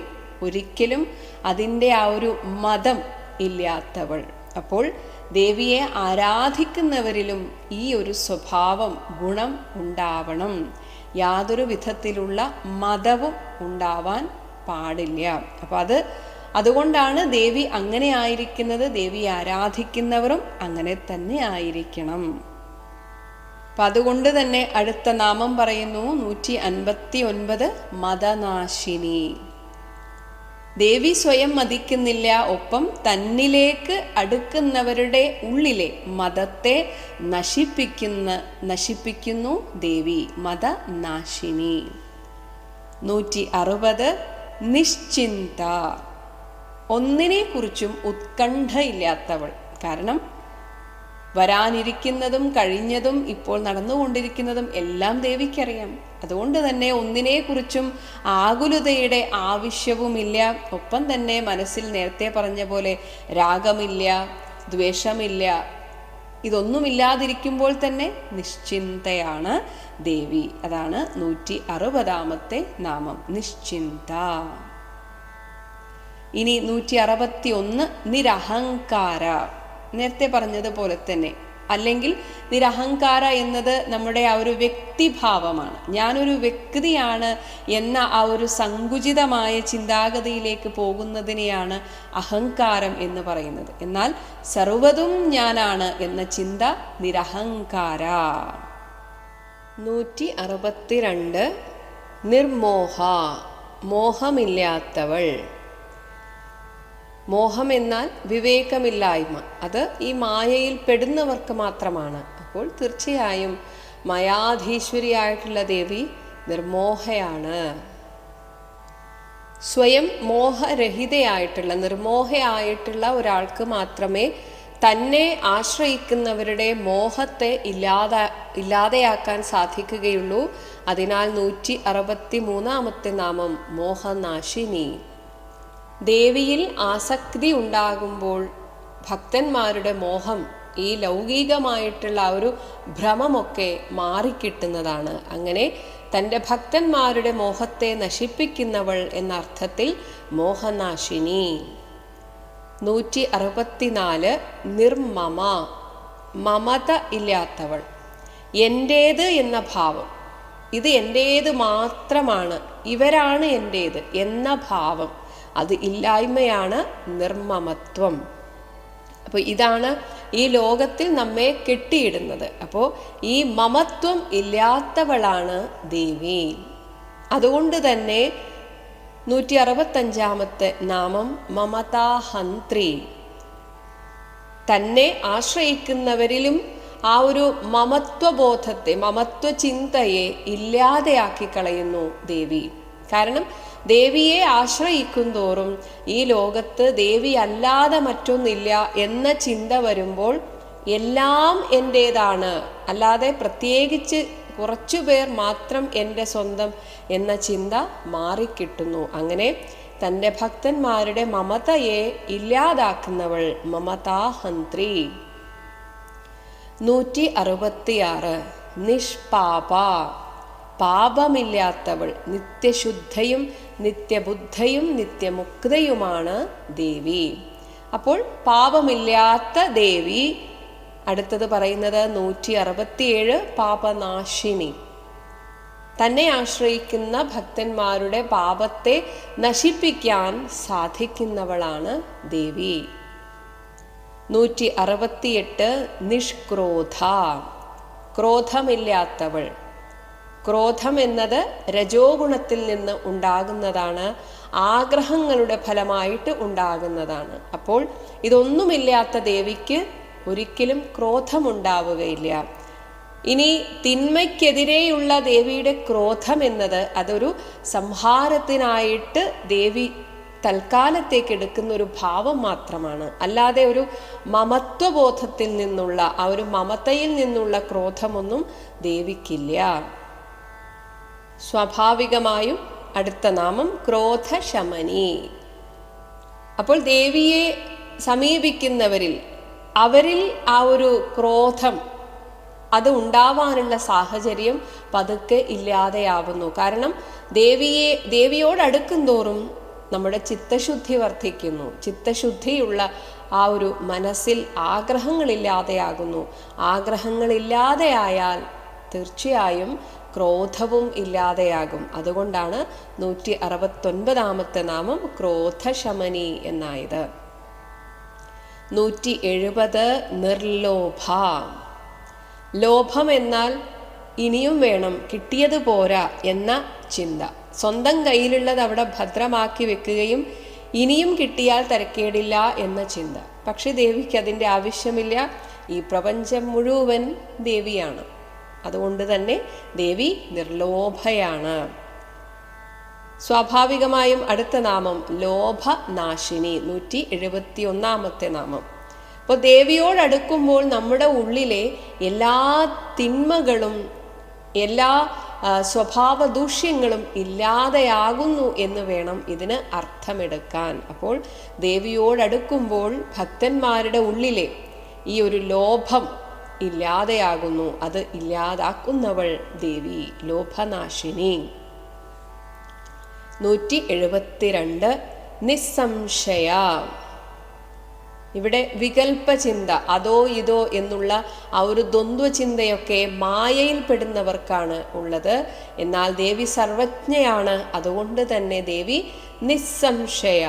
ഒരിക്കലും അതിൻ്റെ ആ ഒരു മതം ഇല്ലാത്തവൾ. അപ്പോൾ ദേവിയെ ആരാധിക്കുന്നവരിലും ഈ ഒരു സ്വഭാവം, ഗുണം ഉണ്ടാവണം. യാതൊരു വിധത്തിലുള്ള മതവും ഉണ്ടാവാൻ പാടില്ല. അപ്പം അതുകൊണ്ടാണ് ദേവി അങ്ങനെ ആയിരിക്കുന്നത്. ദേവി ആരാധിക്കുന്നവരും അങ്ങനെ തന്നെ ആയിരിക്കണം. അപ്പം അതുകൊണ്ട് തന്നെ അടുത്ത നാമം പറയുന്നു 159 മതനാശിനി. ദേവി സ്വയം മതിക്കുന്നില്ല, ഒപ്പം തന്നിലേക്ക് അടുക്കുന്നവരുടെ ഉള്ളിലെ മതത്തെ നശിപ്പിക്കുന്നു ദേവി. മതനാശിനി. 160 നിശ്ചിന്ത. ഒന്നിനെക്കുറിച്ചും ഉത്കണ്ഠയില്ലാത്തവൾ. കാരണം വരാനിരിക്കുന്നതും കഴിഞ്ഞതും ഇപ്പോൾ നടന്നുകൊണ്ടിരിക്കുന്നതും എല്ലാം ദേവിക്കറിയാം. അതുകൊണ്ട് തന്നെ ഒന്നിനെക്കുറിച്ചും ആകുലതയുടെ ആവശ്യവുമില്ല. ഒപ്പം തന്നെ മനസ്സിൽ നേരത്തെ പറഞ്ഞ പോലെ രാഗമില്ല, ദ്വേഷമില്ല. ഇതൊന്നുമില്ലാതിരിക്കുമ്പോൾ തന്നെ നിശ്ചിന്തയാണ് ദേവി. അതാണ് 160ാമത്തെ നാമം, നിശ്ചിന്ത. ഇനി 161 നിരഹങ്കാര. നേരത്തെ പറഞ്ഞതുപോലെ തന്നെ, അല്ലെങ്കിൽ നിരഹങ്കാര എന്നത് നമ്മുടെ ആ ഒരു വ്യക്തിഭാവമാണ്. ഞാനൊരു വ്യക്തിയാണ് എന്ന ആ ഒരു സങ്കുചിതമായ ചിന്താഗതിയിലേക്ക് പോകുന്നതിനെയാണ് അഹങ്കാരം എന്ന് പറയുന്നത്. എന്നാൽ സർവ്വതും ഞാനാണ് എന്ന ചിന്ത നിരഹങ്കാര. 162 നിർമോഹ. മോഹമില്ലാത്തവൾ. മോഹം എന്നാൽ വിവേകമില്ലായ്മ. അത് ഈ മായയിൽ പെടുന്നവർക്ക് മാത്രമാണ്. അപ്പോൾ തീർച്ചയായും മയാധീശ്വരിയായിട്ടുള്ള ദേവി നിർമോഹയാണ്. സ്വയം മോഹരഹിതയായിട്ടുള്ള നിർമോഹയായിട്ടുള്ള ഒരാൾക്ക് മാത്രമേ തന്നെ ആശ്രയിക്കുന്നവരുടെ മോഹത്തെ ഇല്ലാതെയാക്കാൻ സാധിക്കുകയുള്ളൂ. അതിനാൽ 163 നാമം മോഹനാശിനി. ദേവിയിൽ ആസക്തി ഉണ്ടാകുമ്പോൾ ഭക്തന്മാരുടെ മോഹം, ഈ ലൗകികമായിട്ടുള്ള ഒരു ഭ്രമമൊക്കെ മാറിക്കിട്ടുന്നതാണ്. അങ്ങനെ തൻ്റെ ഭക്തന്മാരുടെ മോഹത്തെ നശിപ്പിക്കുന്നവൾ എന്ന അർത്ഥത്തിൽ മോഹനാശിനി. 164 നിർമ്മമ, മമത ഇല്ലാത്തവൾ. എൻ്റേത് എന്ന ഭാവം, ഇത് എൻ്റേത് മാത്രമാണ്, ഇവരാണ് എൻ്റേത് എന്ന ഭാവം, അത് ഇല്ലായ്മയാണ് നിർമ്മമത്വം. അപ്പോൾ ഇതാണ് ഈ ലോകത്തിൽ നമ്മെ കെട്ടിയിടുന്നത്. അപ്പോൾ ഈ മമത്വം ഇല്ലാത്തവളാണ് ദേവി. അതുകൊണ്ട് തന്നെ 165 നാമം മമതാഹന്ത്രി. തന്നെ ആശ്രയിക്കുന്നവരിലും ആ ഒരു മമത്വബോധത്തെ, മമത്വ ചിന്തയെ ഇല്ലാതെയാക്കി കളയുന്നു ദേവി. കാരണം ദേവിയെ ആശ്രയിക്കും തോറും ഈ ലോകത്ത് ദേവി അല്ലാതെ മറ്റൊന്നില്ല എന്ന ചിന്ത വരുമ്പോൾ എല്ലാം എൻ്റേതാണ്, അല്ലാതെ പ്രത്യേകിച്ച് കുറച്ചു പേർ മാത്രം എൻ്റെ സ്വന്തം എന്ന ചിന്ത മാറിക്കിട്ടുന്നു. അങ്ങനെ തൻ്റെ ഭക്തന്മാരുടെ മമതയെ ഇല്ലാതാക്കുന്നവൾ മമതാഹന്ത്രി. 166 നിഷ്പാപ, പാപമില്ലാത്തവൾ. നിത്യശുദ്ധയും നിത്യബുദ്ധയും നിത്യമുക്തയുമാണ് ദേവി. അപ്പോൾ പാപമില്ലാത്ത ദേവി. അടുത്തത് പറയുന്നത് 167 പാപനാശിനി. തന്നെ ആശ്രയിക്കുന്ന ഭക്തന്മാരുടെ പാപത്തെ നശിപ്പിക്കാൻ സാധിക്കുന്നവളാണ് ദേവി. 168 നിഷ്ക്രോധ, ക്രോധമില്ലാത്തവൾ. ക്രോധം എന്നത് രജോ ഗുണത്തിൽ നിന്ന് ഉണ്ടാകുന്നതാണ്, ആഗ്രഹങ്ങളുടെ ഫലമായിട്ട് ഉണ്ടാകുന്നതാണ്. അപ്പോൾ ഇതൊന്നുമില്ലാത്ത ദേവിക്ക് ഒരിക്കലും ക്രോധമുണ്ടാവുകയില്ല. ഇനി തിന്മയ്ക്കെതിരെയുള്ള ദേവിയുടെ ക്രോധം എന്നത് അതൊരു സംഹാരത്തിനായിട്ട് ദേവി തൽക്കാലത്തേക്ക് എടുക്കുന്ന ഒരു ഭാവം മാത്രമാണ്. അല്ലാതെ ഒരു മമത്വബോധത്തിൽ നിന്നുള്ള, ആ ഒരു മമതയിൽ നിന്നുള്ള ക്രോധമൊന്നും ദേവിക്കില്ല. സ്വാഭാവികമായും അടുത്ത നാമം ക്രോധശമനി. അപ്പോൾ ദേവിയെ സമീപിക്കുന്നവരിൽ, അവരിൽ ആ ഒരു ക്രോധം അത് ഉണ്ടാവാനുള്ള സാഹചര്യം പതുക്കെ ഇല്ലാതെയാവുന്നു. കാരണം ദേവിയോടടുക്കും തോറും നമ്മുടെ ചിത്തശുദ്ധി വർദ്ധിക്കുന്നു. ചിത്തശുദ്ധിയുള്ള ആ ഒരു മനസ്സിൽ ആഗ്രഹങ്ങളില്ലാതെയാകുന്നു. ആഗ്രഹങ്ങളില്ലാതെയായാൽ തീർച്ചയായും ക്രോധവും ഇല്ലാതെയാകും. അതുകൊണ്ടാണ് 169 നാമം ക്രോധശമനി എന്നായത്. 170 നിർലോഭ. ലോഭം എന്നാൽ ഇനിയും വേണം, കിട്ടിയത് പോരാ എന്ന ചിന്ത. സ്വന്തം കയ്യിലുള്ളത് അവിടെ ഭദ്രമാക്കി വെക്കുകയും ഇനിയും കിട്ടിയാൽ തരക്കേടില്ല എന്ന ചിന്ത. പക്ഷെ ദേവിക്ക് അതിൻ്റെ ആവശ്യമില്ല. ഈ പ്രപഞ്ചം മുഴുവൻ ദേവിയാണ്. അതുകൊണ്ട് തന്നെ ദേവി നിർലോഭയാണ്. സ്വാഭാവികമായും അടുത്ത നാമം ലോഭനാശിനി. 171 നാമം. അപ്പോൾ ദേവിയോടടുക്കുമ്പോൾ നമ്മുടെ ഉള്ളിലെ എല്ലാ തിന്മകളും എല്ലാ സ്വഭാവ ദൂഷ്യങ്ങളും ഇല്ലാതെയാകുന്നു എന്ന് വേണം ഇതിന് അർത്ഥമെടുക്കാൻ. അപ്പോൾ ദേവിയോടടുക്കുമ്പോൾ ഭക്തന്മാരുടെ ഉള്ളിലെ ഈ ഒരു ലോഭം ഇല്ലാതെയാകുന്നു. അത് ഇല്ലാതാക്കുന്നവൾ ദേവി, ലോഭനാശിനി. 172 നിസ്സംശയ. ഇവിടെ വികൽപ്പ ചിന്ത, അതോ ഇതോ എന്നുള്ള ആ ഒരു ദ്വന്ദ്വചിന്തയൊക്കെ മായയിൽ പെടുന്നവർക്കാണ് ഉള്ളത്. എന്നാൽ ദേവി സർവജ്ഞയാണ്. അതുകൊണ്ട് തന്നെ ദേവി നിസ്സംശയ,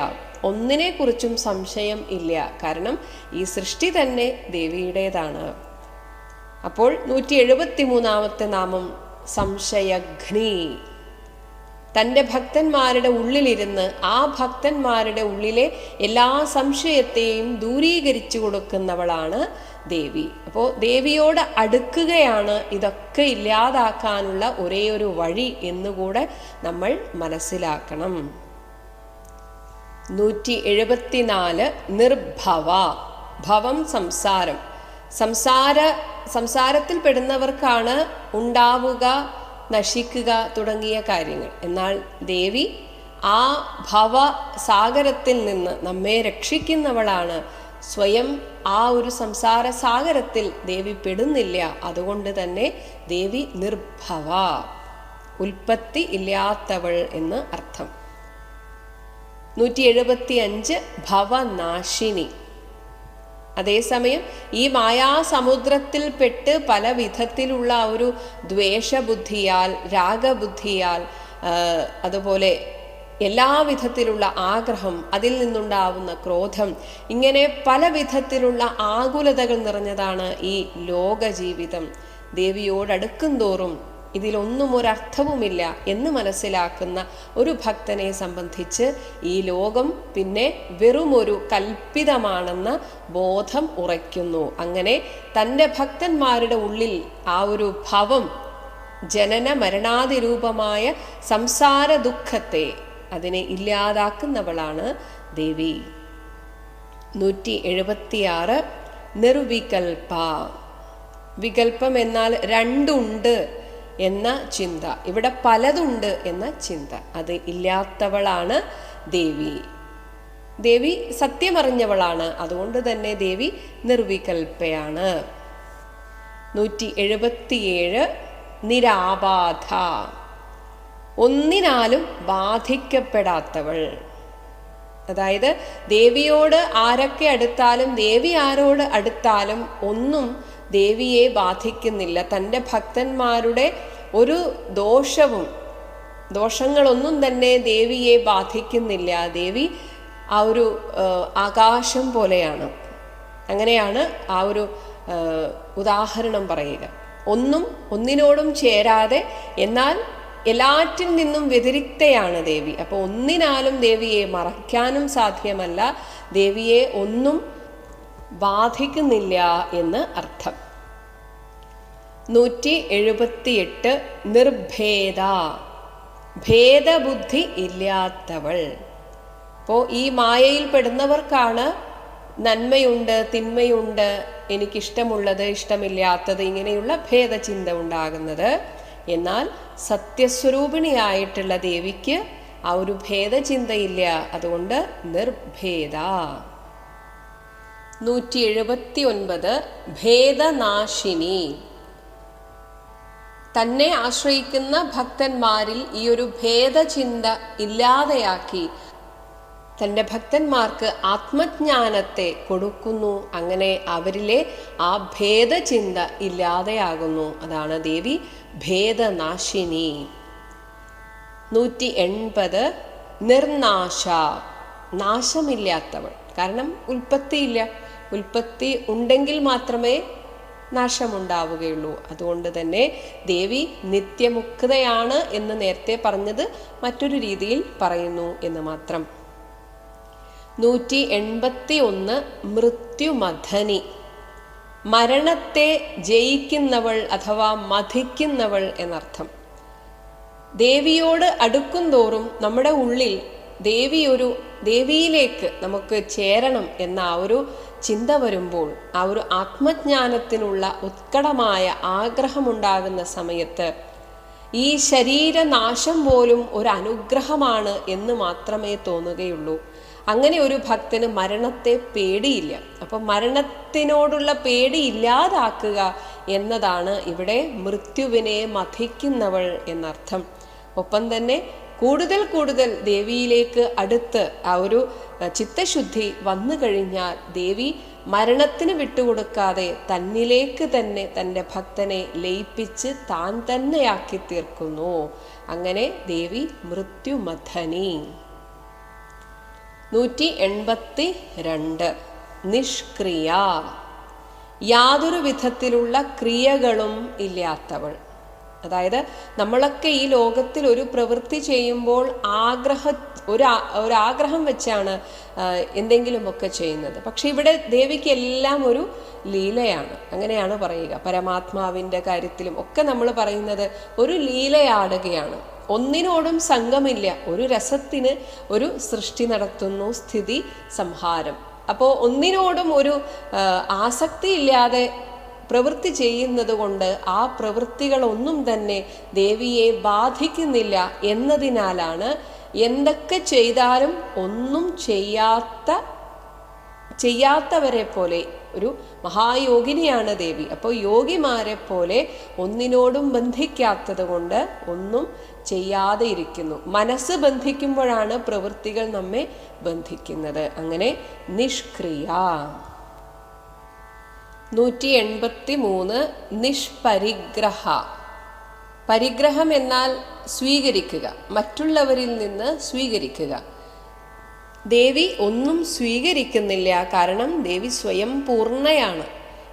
ഒന്നിനെക്കുറിച്ചും സംശയം ഇല്ല. കാരണം ഈ സൃഷ്ടി തന്നെ ദേവിയുടേതാണ്. അപ്പോൾ 173 നാമം സംശയഘ്നി. തൻ്റെ ഭക്തന്മാരുടെ ഉള്ളിലിരുന്ന് ആ ഭക്തന്മാരുടെ ഉള്ളിലെ എല്ലാ സംശയത്തെയും ദൂരീകരിച്ചു കൊടുക്കുന്നവളാണ് ദേവി. അപ്പോൾ ദേവിയോട് അടുക്കുകയാണ് ഇതൊക്കെ ഇല്ലാതാക്കാനുള്ള ഒരേ ഒരു വഴി എന്നുകൂടെ നമ്മൾ മനസ്സിലാക്കണം. 174 നിർഭവ. ഭവം സംസാരം. സംസാരത്തിൽ പെടുന്നവർക്കാണ് ഉണ്ടാവുക, നശിക്കുക തുടങ്ങിയ കാര്യങ്ങൾ. എന്നാൽ ദേവി ആ ഭവസാഗരത്തിൽ നിന്ന് നമ്മെ രക്ഷിക്കുന്നവളാണ്. സ്വയം ആ ഒരു സംസാര സാഗരത്തിൽ ദേവി പെടുന്നില്ല. അതുകൊണ്ട് തന്നെ ദേവി നിർഭവ, ഉൽപ്പത്തി ഇല്ലാത്തവൾ എന്ന് അർത്ഥം. 175 ഭവനാശിനി. അതേസമയം ഈ മായാസമുദ്രത്തിൽപ്പെട്ട് പല വിധത്തിലുള്ള ഒരു ദ്വേഷബുദ്ധിയാൽ, രാഗബുദ്ധിയാൽ, അതുപോലെ എല്ലാ വിധത്തിലുള്ള ആഗ്രഹം, അതിൽ നിന്നുണ്ടാവുന്ന ക്രോധം, ഇങ്ങനെ പല വിധത്തിലുള്ള ആകുലതകൾ നിറഞ്ഞതാണ് ഈ ലോക ജീവിതം. ദേവിയോടടുക്കും തോറും ഇതിലൊന്നും ഒരർത്ഥവുമില്ല എന്ന് മനസ്സിലാക്കുന്ന ഒരു ഭക്തനെ സംബന്ധിച്ച് ഈ ലോകം പിന്നെ വെറുമൊരു കൽപ്പിതമാണെന്ന ബോധം ഉറയ്ക്കുന്നു. അങ്ങനെ തൻ്റെ ഭക്തന്മാരുടെ ഉള്ളിൽ ആ ഒരു ഭവം, ജനന മരണാതിരൂപമായ സംസാര ദുഃഖത്തെ, അതിനെ ഇല്ലാതാക്കുന്നവളാണ് ദേവി. 176 നിർവികൽപ. വികൽപ്പം എന്നാൽ രണ്ടുണ്ട് എന്ന ചിന്ത. ഇവിടെ പലതുണ്ട് എന്ന ചിന്ത. അത് ഇല്ലാത്തവളാണ് ദേവി. ദേവി സത്യമറിഞ്ഞവളാണ്. അതുകൊണ്ട് തന്നെ ദേവി നിർവികൽപ്പയാണ്. 177 നിരാബാധ. ഒന്നിനാലും ബാധിക്കപ്പെടാത്തവൾ. അതായത് ദേവിയോട് ആരൊക്കെ അടുത്താലും, ദേവി ആരോട് അടുത്താലും ഒന്നും ദേവിയെ ബാധിക്കുന്നില്ല. തൻ്റെ ഭക്തന്മാരുടെ ഒരു ദോഷങ്ങളൊന്നും തന്നെ ദേവിയെ ബാധിക്കുന്നില്ല. ദേവി ആ ഒരു ആകാശം പോലെയാണ്. അങ്ങനെയാണ് ആ ഒരു ഉദാഹരണം പറയുക. ഒന്നിനോടും ചേരാതെ എന്നാൽ എല്ലാറ്റിൽ നിന്നും വ്യതിരിക്തയാണ് ദേവി. അപ്പോൾ ഒന്നിനാലും ദേവിയെ മറയ്ക്കാനും സാധ്യമല്ല, ദേവിയെ ഒന്നും ബാധിക്കുന്നില്ല എന്ന് അർത്ഥം. 178 നിർഭേദ. ഭേദബുദ്ധി ഇല്ലാത്തവൾ. അപ്പോൾ ഈ മായയിൽ പെടുന്നവർക്കാണ് നന്മയുണ്ട്, തിന്മയുണ്ട്, എനിക്കിഷ്ടമുള്ളത്, ഇഷ്ടമില്ലാത്തത്, ഇങ്ങനെയുള്ള ഭേദചിന്ത ഉണ്ടാകുന്നത്. എന്നാൽ സത്യസ്വരൂപിണിയായിട്ടുള്ള ദേവിക്ക് ആ ഒരു ഭേദചിന്തയില്ല. അതുകൊണ്ട് നിർഭേദ. 179 ഭേദനാശിനി. തന്നെ ആശ്രയിക്കുന്ന ഭക്തന്മാരിൽ ഈ ഒരു ഭേദചിന്ത ഇല്ലാതെയാക്കി തൻ്റെ ഭക്തന്മാർക്ക് ആത്മജ്ഞാനത്തെ കൊടുക്കുന്നു. അങ്ങനെ അവരിലെ ആ ഭേദചിന്ത ഇല്ലാതെയാകുന്നു. അതാണ് ദേവി ഭേദനാശിനി. 180 നിർനാശ. നാശമില്ലാത്തവൾ. കാരണം ഉൽപ്പത്തിയില്ല. ഉൽപ്പത്തി ഉണ്ടെങ്കിൽ മാത്രമേ നാശമുണ്ടാവുകയുള്ളൂ. അതുകൊണ്ട് തന്നെ ദേവി നിത്യമുക്തയാണ് എന്ന് നേരത്തെ പറഞ്ഞത് മറ്റൊരു രീതിയിൽ പറയുന്നു എന്ന് മാത്രം. 181 മൃത്യുമഥനി. മരണത്തെ ജയിക്കുന്നവൾ അഥവാ മഥിക്കുന്നവൾ എന്നർത്ഥം. ദേവിയോട് അടുക്കും തോറും നമ്മുടെ ഉള്ളിൽ ദേവിയിലേക്ക് നമുക്ക് ചേരണം എന്ന ആ ഒരു ചിന്ത വരുമ്പോൾ, ആ ഒരു ആത്മജ്ഞാനത്തിനുള്ള ഉത്കടമായ ആഗ്രഹമുണ്ടാകുന്ന സമയത്ത് ഈ ശരീരനാശം പോലും ഒരു അനുഗ്രഹമാണ് എന്ന് മാത്രമേ തോന്നുകയുള്ളൂ. അങ്ങനെ ഒരു ഭക്തന് മരണത്തെ പേടിയില്ല. അപ്പം മരണത്തിനോടുള്ള പേടി ഇല്ലാതാക്കുക എന്നതാണ് ഇവിടെ മൃത്യുവിനെ മഥിക്കുന്നവൾ എന്നർത്ഥം. ഒപ്പം തന്നെ കൂടുതൽ കൂടുതൽ ദേവിയിലേക്ക് അടുത്ത് ആ ഒരു ചിത്തശുദ്ധി വന്നു കഴിഞ്ഞാൽ ദേവി മരണത്തിന് വിട്ടുകൊടുക്കാതെ തന്നിലേക്ക് തന്നെ തൻ്റെ ഭക്തനെ ലയിപ്പിച്ച് താൻ തന്നെയാക്കി തീർക്കുന്നു. അങ്ങനെ ദേവി മൃത്യുമഥനി. 182 നിഷ്ക്രിയ. യാതൊരു വിധത്തിലുള്ള ക്രിയകളും ഇല്ലാത്തവൾ. അതായത് നമ്മളൊക്കെ ഈ ലോകത്തിൽ ഒരു പ്രവൃത്തി ചെയ്യുമ്പോൾ ഒരാഗ്രഹം വെച്ചാണ് എന്തെങ്കിലുമൊക്കെ ചെയ്യുന്നത്. പക്ഷെ ഇവിടെ ദേവിക്ക് എല്ലാം ഒരു ലീലയാണ്, അങ്ങനെയാണ് പറയുക. പരമാത്മാവിൻ്റെ കാര്യത്തിലും ഒക്കെ നമ്മൾ പറയുന്നത് ഒരു ലീലയാടുകയാണ്. ഒന്നിനോടും സംഘമില്ല. ഒരു രസത്തിന് ഒരു സൃഷ്ടി നടത്തുന്നു, സ്ഥിതി സംഹാരം. അപ്പോൾ ഒന്നിനോടും ഒരു ആസക്തി ഇല്ലാതെ പ്രവൃത്തി ചെയ്യുന്നത് കൊണ്ട് ആ പ്രവൃത്തികളൊന്നും തന്നെ ദേവിയെ ബാധിക്കുന്നില്ല എന്നതിനാലാണ് എന്തൊക്കെ ചെയ്താലും ഒന്നും ചെയ്യാത്തവരെ പോലെ ഒരു മഹായോഗിനിയാണ് ദേവി. അപ്പോൾ യോഗിമാരെ പോലെ ഒന്നിനോടും ബന്ധിക്കാത്തത് കൊണ്ട് ഒന്നും ചെയ്യാതെ ഇരിക്കുന്നു. മനസ്സ് ബന്ധിക്കുമ്പോഴാണ് പ്രവൃത്തികൾ നമ്മെ ബന്ധിക്കുന്നത്. അങ്ങനെ നിഷ്ക്രിയ. 183 നിഷ്പരിഗ്രഹ. പരിഗ്രഹം എന്നാൽ സ്വീകരിക്കുക, മറ്റുള്ളവരിൽ നിന്ന് സ്വീകരിക്കുക. ദേവി ഒന്നും സ്വീകരിക്കുന്നില്ല, കാരണം ദേവി സ്വയം പൂർണ്ണയാണ്.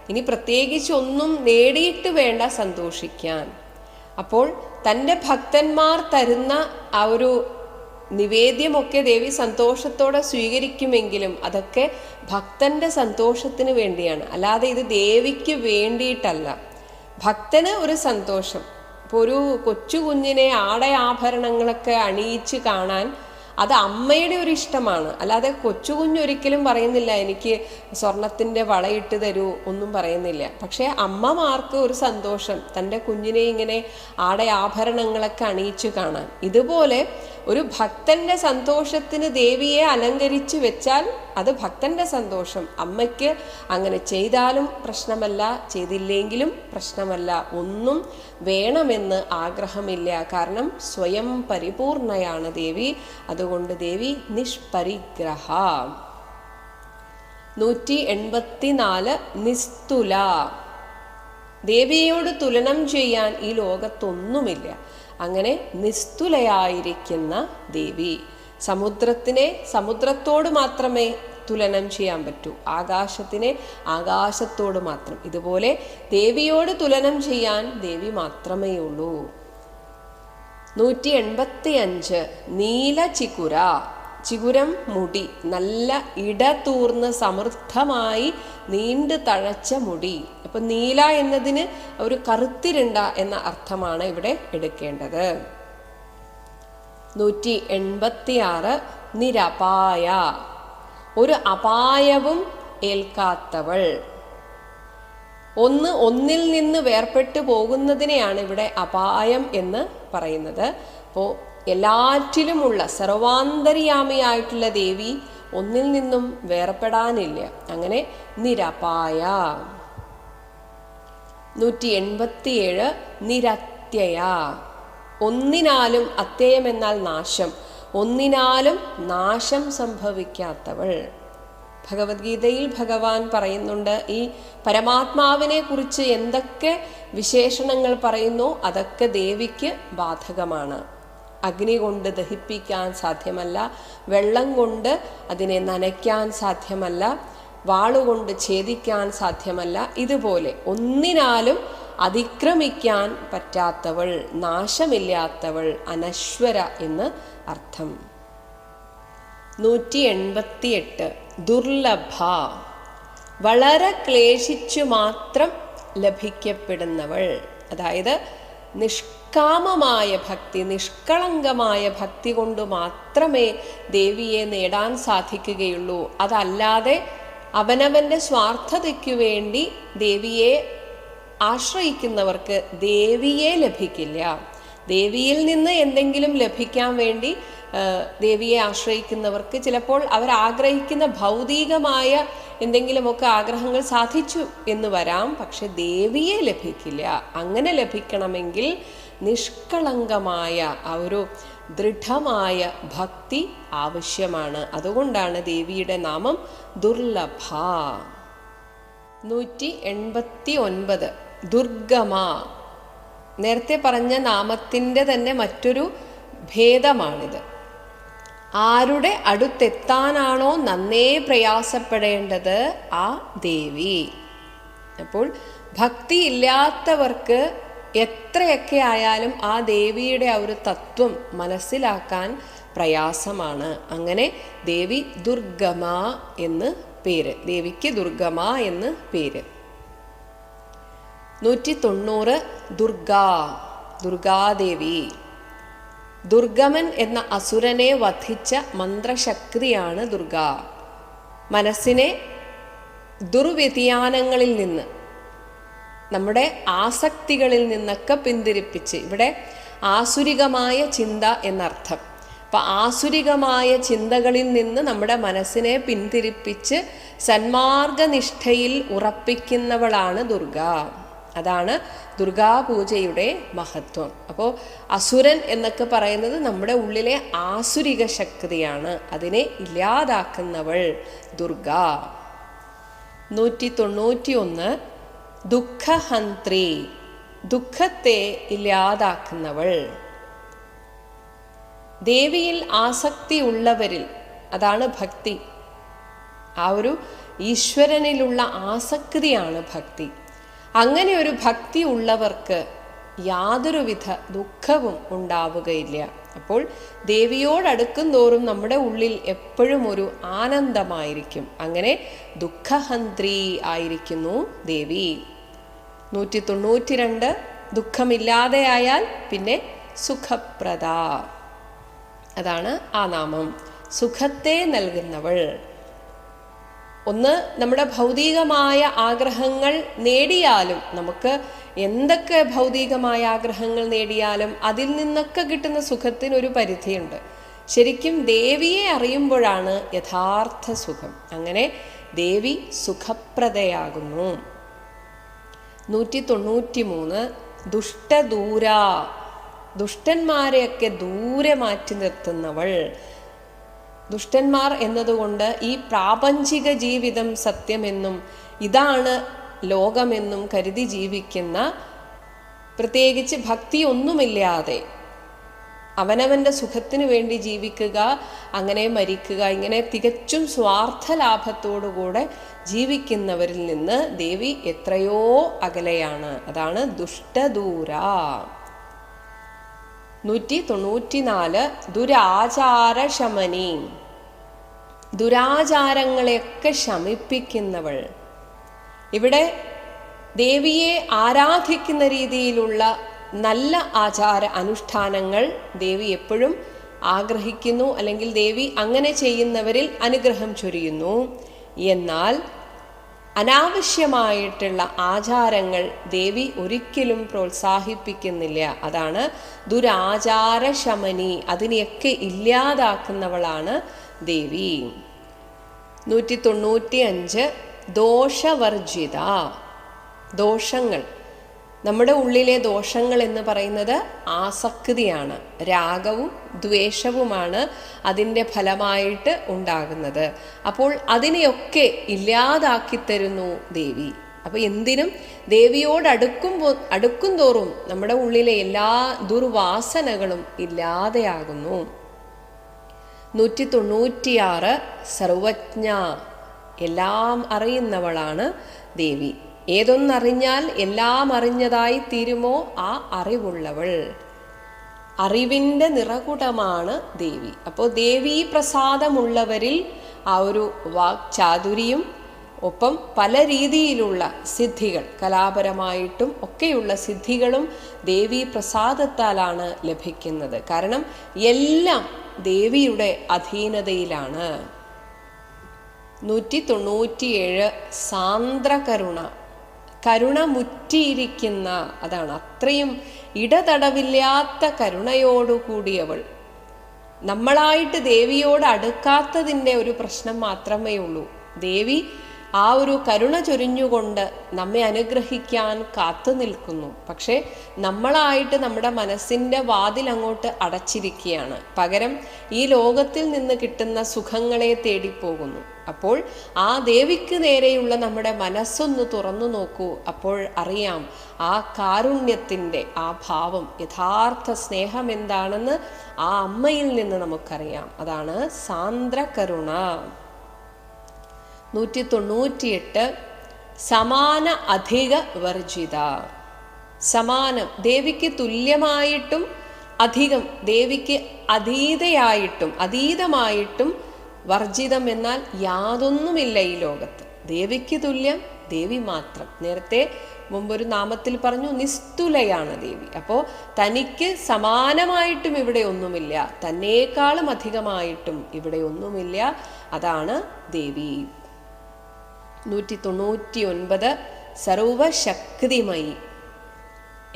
ഇനി പ്രത്യേകിച്ച് ഒന്നും നേടിയിട്ട് വേണ്ട സന്തോഷിക്കാൻ. അപ്പോൾ തൻ്റെ ഭക്തന്മാർ തരുന്ന ആ ഒരു നിവേദ്യമൊക്കെ ദേവി സന്തോഷത്തോടെ സ്വീകരിക്കുമെങ്കിലും അതൊക്കെ ഭക്തന്റെ സന്തോഷത്തിന് വേണ്ടിയാണ്, അല്ലാതെ ഇത് ദേവിക്ക് വേണ്ടിയിട്ടല്ല. ഭക്തന് ഒരു സന്തോഷം. ഇപ്പോൾ ഒരു കൊച്ചു കുഞ്ഞിനെ ആഭരണങ്ങളൊക്കെ അണിയിച്ച് കാണാൻ അത് അമ്മയുടെ ഒരു ഇഷ്ടമാണ്, അല്ലാതെ കൊച്ചു കുഞ്ഞൊരിക്കലും പറയുന്നില്ല എനിക്ക് സ്വർണത്തിൻ്റെ വളയിട്ട് തരൂ, ഒന്നും പറയുന്നില്ല. പക്ഷേ അമ്മമാർക്ക് ഒരു സന്തോഷം തൻ്റെ കുഞ്ഞിനെ ഇങ്ങനെ ആഭരണങ്ങളൊക്കെ അണിയിച്ചു കാണാൻ. ഇതുപോലെ ഒരു ഭക്തന്റെ സന്തോഷത്തിന് ദേവിയെ അലങ്കരിച്ച് വെച്ചാൽ അത് ഭക്തന്റെ സന്തോഷം. അമ്മയ്ക്ക് അങ്ങനെ ചെയ്താലും പ്രശ്നമല്ല, ചെയ്തില്ലെങ്കിലും പ്രശ്നമല്ല. ഒന്നും വേണമെന്ന് ആഗ്രഹമില്ല, കാരണം സ്വയം പരിപൂർണയാണ് ദേവി. അതുകൊണ്ട് ദേവി നിഷ്പരിഗ്രഹ. 184 നിസ്തുല. ദേവിയോട് തുലനം ചെയ്യാൻ ഈ ലോകത്തൊന്നുമില്ല. അങ്ങനെ നിസ്തുലയായിരിക്കുന്ന ദേവി. സമുദ്രത്തോട് മാത്രമേ തുലനം ചെയ്യാൻ പറ്റൂ, ആകാശത്തിനെ ആകാശത്തോട് മാത്രം. ഇതുപോലെ ദേവിയോട് തുലനം ചെയ്യാൻ ദേവി മാത്രമേ ഉള്ളൂ. 185 നീലചികുര. ചികുരം മുടി, നല്ല ഇടതൂർന്ന് സമൃദ്ധമായി നീണ്ടു തഴച്ച മുടി. അപ്പൊ നീല എന്നതിന് ഒരു കറുത്തിരുണ്ട എന്ന അർത്ഥമാണ് ഇവിടെ എടുക്കേണ്ടത്. 186 നിരപായ. ഒരു അപായവും ഏൽക്കാത്തവൾ. ഒന്നിൽ നിന്ന് വേർപെട്ടു പോകുന്നതിനെയാണ് ഇവിടെ അപായം എന്ന് പറയുന്നത്. അപ്പോൾ എല്ലാറ്റിലുമുള്ള സർവാന്തര്യാമിയായിട്ടുള്ള ദേവി ഒന്നിൽ നിന്നും വേർപെടാനില്ല. അങ്ങനെ നിരപായ. 187 നിരത്യയ. ഒന്നിനാലും, അത്യയം എന്നാൽ നാശം, ഒന്നിനാലും നാശം സംഭവിക്കാത്തവൾ. ഭഗവത്ഗീതയിൽ ഭഗവാൻ പറയുന്നുണ്ട്, ഈ പരമാത്മാവിനെ കുറിച്ച് എന്തൊക്കെ വിശേഷണങ്ങൾ പറയുന്നു അതൊക്കെ ദേവിക്ക് ബാധകമാണ്. അഗ്നി കൊണ്ട് ദഹിപ്പിക്കാൻ സാധ്യമല്ല, വെള്ളം കൊണ്ട് അതിനെ നനയ്ക്കാൻ സാധ്യമല്ല, വാളുകൊണ്ട് ഛേദിക്കാൻ സാധ്യമല്ല. ഇതുപോലെ ഒന്നിനാലും അതിക്രമിക്കാൻ പറ്റാത്തവൾ, നാശമില്ലാത്തവൾ, അനശ്വര എന്ന് അർത്ഥം. 188 ദുർലഭ. വളരെ ക്ലേശിച്ചു മാത്രം ലഭിക്കപ്പെടുന്നവൾ. അതായത് നിഷ്കാമമായ ഭക്തി, നിഷ്കളങ്കമായ ഭക്തി കൊണ്ട് മാത്രമേ ദേവിയെ നേടാൻ സാധിക്കുകയുള്ളൂ. അതല്ലാതെ അവനവൻ്റെ സ്വാർത്ഥതയ്ക്കു വേണ്ടി ദേവിയെ ആശ്രയിക്കുന്നവർക്ക് ദേവിയെ ലഭിക്കില്ല. ദേവിയിൽ നിന്ന് എന്തെങ്കിലും ലഭിക്കാൻ വേണ്ടി ദേവിയെ ആശ്രയിക്കുന്നവർക്ക് ചിലപ്പോൾ അവരാഗ്രഹിക്കുന്ന ഭൗതികമായ എന്തെങ്കിലുമൊക്കെ ആഗ്രഹങ്ങൾ സാധിച്ചു എന്ന് വരാം, പക്ഷെ ദേവിയെ ലഭിക്കില്ല. അങ്ങനെ ലഭിക്കണമെങ്കിൽ നിഷ്കളങ്കമായ ആ ഒരു ദൃഢമായ ഭക്തി ആവശ്യമാണ്. അതുകൊണ്ടാണ് ദേവിയുടെ നാമം ദുർലഭ. 189 ദുർഗമ. നേരത്തെ പറഞ്ഞ നാമത്തിൻ്റെ തന്നെ മറ്റൊരു ഭേദമാണിത്. ആരുടെ അടുത്തെത്താനാണോ നന്നേ പ്രയാസപ്പെടേണ്ടത് ആ ദേവി. അപ്പോൾ ഭക്തി ഇല്ലാത്തവർക്ക് എത്രയൊക്കെ ആയാലും ആ ദേവിയുടെ ആ ഒരു തത്വം മനസ്സിലാക്കാൻ പ്രയാസമാണ്. അങ്ങനെ ദേവി ദുർഗമ എന്ന് പേര്, ദേവിക്ക് ദുർഗമ എന്ന് പേര്. 190 ദുർഗാ, ദുർഗാദേവി. ദുർഗമൻ എന്ന അസുരനെ വധിച്ച മന്ത്രശക്തിയാണ് ദുർഗ. മനസ്സിനെ ദുർവ്യതിയാനങ്ങളിൽ നിന്ന്, നമ്മുടെ ആസക്തികളിൽ നിന്നൊക്കെ പിന്തിരിപ്പിച്ച്, ഇവിടെ ആസുരികമായ ചിന്ത എന്നർത്ഥം. അപ്പം ആസുരികമായ ചിന്തകളിൽ നിന്ന് നമ്മുടെ മനസ്സിനെ പിന്തിരിപ്പിച്ച് സന്മാർഗനിഷ്ഠയിൽ ഉറപ്പിക്കുന്നവളാണ് ദുർഗ. അതാണ് ദുർഗാപൂജയുടെ മഹത്വം. അപ്പോൾ അസുരൻ എന്നൊക്കെ പറയുന്നത് നമ്മുടെ ഉള്ളിലെ ആസുരിക ശക്തിയാണ്, അതിനെ ഇല്ലാതാക്കുന്നവൾ ദുർഗ. 191 ദുഃഖഹന്ത്രി, ദുഃഖത്തെ ഇല്ലാതാക്കുന്നവൾ. ദേവിയിൽ ആസക്തി ഉള്ളവരിൽ, അതാണ് ഭക്തി, ആ ഒരു ഈശ്വരനിലുള്ള ആസക്തിയാണ് ഭക്തി. അങ്ങനെ ഒരു ഭക്തി ഉള്ളവർക്ക് യാതൊരുവിധ ദുഃഖവും ഉണ്ടാവുകയില്ല. അപ്പോൾ ദേവിയോടടുക്കും തോറും നമ്മുടെ ഉള്ളിൽ എപ്പോഴും ഒരു ആനന്ദമായിരിക്കും. അങ്ങനെ ദുഃഖഹന്ത്രി ആയിരിക്കുന്നു ദേവി. 192 ദുഃഖമില്ലാതെയായാൽ പിന്നെ സുഖപ്രദ, അതാണ് ആ നാമം, സുഖത്തെ നൽകുന്നവൾ. ഒന്ന്, നമ്മുടെ ഭൗതികമായ ആഗ്രഹങ്ങൾ നേടിയാലും, നമുക്ക് എന്തൊക്കെ ഭൗതികമായ ആഗ്രഹങ്ങൾ നേടിയാലും അതിൽ നിന്നൊക്കെ കിട്ടുന്ന സുഖത്തിനൊരു പരിധിയുണ്ട്. ശരിക്കും ദേവിയെ അറിയുമ്പോഴാണ് യഥാർത്ഥ സുഖം. അങ്ങനെ ദേവി സുഖപ്രദയാകുന്നു. 193 ദുഷ്ടദൂര, ദുഷ്ടന്മാരെയൊക്കെ ദൂരെ മാറ്റി നിർത്തുന്നവൾ. ദുഷ്ടന്മാർ എന്നതുകൊണ്ട് ഈ പ്രാപഞ്ചിക ജീവിതം സത്യമെന്നും ഇതാണ് ലോകമെന്നും കരുതി ജീവിക്കുന്ന, പ്രത്യേകിച്ച് ഭക്തിയൊന്നുമില്ലാതെ അവനവൻ്റെ സുഖത്തിന് വേണ്ടി ജീവിക്കുക, അങ്ങനെ മരിക്കുക, ഇങ്ങനെ തികച്ചും സ്വാർത്ഥ ലാഭത്തോടുകൂടെ ജീവിക്കുന്നവരിൽ നിന്ന് ദേവി എത്രയോ അകലെയാണ്. അതാണ് ദുഷ്ടദൂര. 194 ദുരാചാരശമനി, ദുരാചാരങ്ങളെയൊക്കെ ശമിപ്പിക്കുന്നവൾ. ഇവിടെ ദേവിയെ ആരാധിക്കുന്ന രീതിയിലുള്ള നല്ല ആചാര അനുഷ്ഠാനങ്ങൾ ദേവി എപ്പോഴും ആഗ്രഹിക്കുന്നു, അല്ലെങ്കിൽ ദേവി അങ്ങനെ ചെയ്യുന്നവരിൽ അനുഗ്രഹം ചൊരിയുന്നു. എന്നാൽ അനാവശ്യമായിട്ടുള്ള ആചാരങ്ങൾ ദേവി ഒരിക്കലും പ്രോത്സാഹിപ്പിക്കുന്നില്ല. അതാണ് ദുരാചാരശമനി, അതിനെയൊക്കെ ഇല്ലാതാക്കുന്നവളാണ് ദേവി. 195 ദോഷവർജിത, ദോഷങ്ങൾ. നമ്മുടെ ഉള്ളിലെ ദോഷങ്ങൾ എന്ന് പറയുന്നത് ആസക്തിയാണ്, രാഗവും ദ്വേഷവുമാണ് അതിൻ്റെ ഫലമായിട്ട് ഉണ്ടാകുന്നത്. അപ്പോൾ അതിനെയൊക്കെ ഇല്ലാതാക്കി തരുന്നു ദേവി. അപ്പോൾ എന്തിനും ദേവിയോട് അടുക്കും തോറും നമ്മുടെ ഉള്ളിലെ എല്ലാ ദുർവാസനകളും ഇല്ലാതെയാകുന്നു. 196 സർവജ്ഞ, എല്ലാം അറിയുന്നവളാണ് ദേവി. ഏതൊന്നറിഞ്ഞാൽ എല്ലാം അറിഞ്ഞതായി തീരുമോ ആ അറിവുള്ളവൾ, അറിവിൻ്റെ നിറകുടമാണ് ദേവി. അപ്പോൾ ദേവീ പ്രസാദമുള്ളവരിൽ ആ ഒരു വാക്ചാതുരിയും ഒപ്പം പല രീതിയിലുള്ള സിദ്ധികൾ, കലാപരമായിട്ടും ഒക്കെയുള്ള സിദ്ധികളും ദേവീ പ്രസാദത്താലാണ് ലഭിക്കുന്നത്. കാരണം എല്ലാം ദേവിയുടെ അധീനതയിലാണ്. 197 സാന്ദ്രകരുണ, കരുണ മുറ്റിയിരിക്കുന്ന, അതാണ് അത്രയും ഇടതടവില്ലാത്ത കരുണയോടുകൂടിയവൾ. നമ്മളായിട്ട് ദേവിയോട് അടുക്കാത്തതിൻ്റെ ഒരു പ്രശ്നം മാത്രമേ ഉള്ളൂ. ദേവി ആ ഒരു കരുണ ചൊരിഞ്ഞുകൊണ്ട് നമ്മെ അനുഗ്രഹിക്കാൻ കാത്തു നിൽക്കുന്നു. പക്ഷേ നമ്മളായിട്ട് നമ്മുടെ മനസ്സിൻ്റെ വാതിൽ അങ്ങോട്ട് അടച്ചിരിക്കുകയാണ്. പകരം ഈ ലോകത്തിൽ നിന്ന് കിട്ടുന്ന സുഖങ്ങളെ തേടിപ്പോകുന്നു. അപ്പോൾ ആ ദേവിക്ക് നേരെയുള്ള നമ്മുടെ മനസ്സൊന്ന് തുറന്നു നോക്കൂ. അപ്പോൾ അറിയാം ആ കാരുണ്യത്തിൻ്റെ ആ ഭാവം, യഥാർത്ഥ സ്നേഹം എന്താണെന്ന് ആ അമ്മയിൽ നിന്ന് നമുക്കറിയാം. അതാണ് സാന്ദ്രകരുണ. 198 സമാന അധിക വർജിത, സമാനം, ദേവിക്ക് തുല്യമായിട്ടും അധികം, ദേവിക്ക് അതീതമായിട്ടും വർജിതം എന്നാൽ യാതൊന്നുമില്ല ഈ ലോകത്ത്. ദേവിക്ക് തുല്യം ദേവി മാത്രം. നേരത്തെ മുമ്പൊരു നാമത്തിൽ പറഞ്ഞു നിസ്തുലയാണ് ദേവി. അപ്പോൾ തനിക്ക് സമാനമായിട്ടും ഇവിടെ ഒന്നുമില്ല, തന്നേക്കാളും അധികമായിട്ടും ഇവിടെ ഒന്നുമില്ല. അതാണ് ദേവി. 199 സർവശക്തിമയി,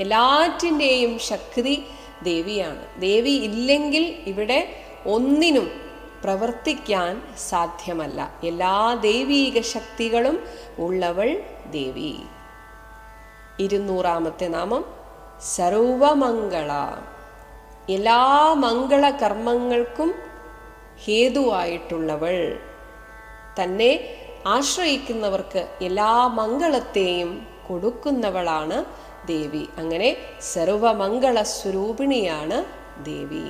എല്ലാറ്റിൻ്റെയും ശക്തി ദേവിയാണ്. ദേവി ഇല്ലെങ്കിൽ ഇവിടെ ഒന്നിനും പ്രവർത്തിക്കാൻ സാധ്യമല്ല. എല്ലാ ദൈവീക ശക്തികളും ഉള്ളവൾ ദേവി. 200-ാമത്തെ നാമം സർവമംഗള, എല്ലാ മംഗളകർമ്മങ്ങൾക്കും ഹേതുവായിട്ടുള്ളവൾ. തന്നെ ആശ്രയിക്കുന്നവർക്ക് എല്ലാ മംഗളത്തെയും കൊടുക്കുന്നവളാണ് ദേവി. അങ്ങനെ സർവമംഗള സ്വരൂപിണിയാണ് ദേവി.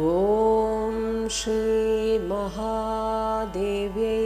ഓം ശ്രീ മഹാദേവ്യൈ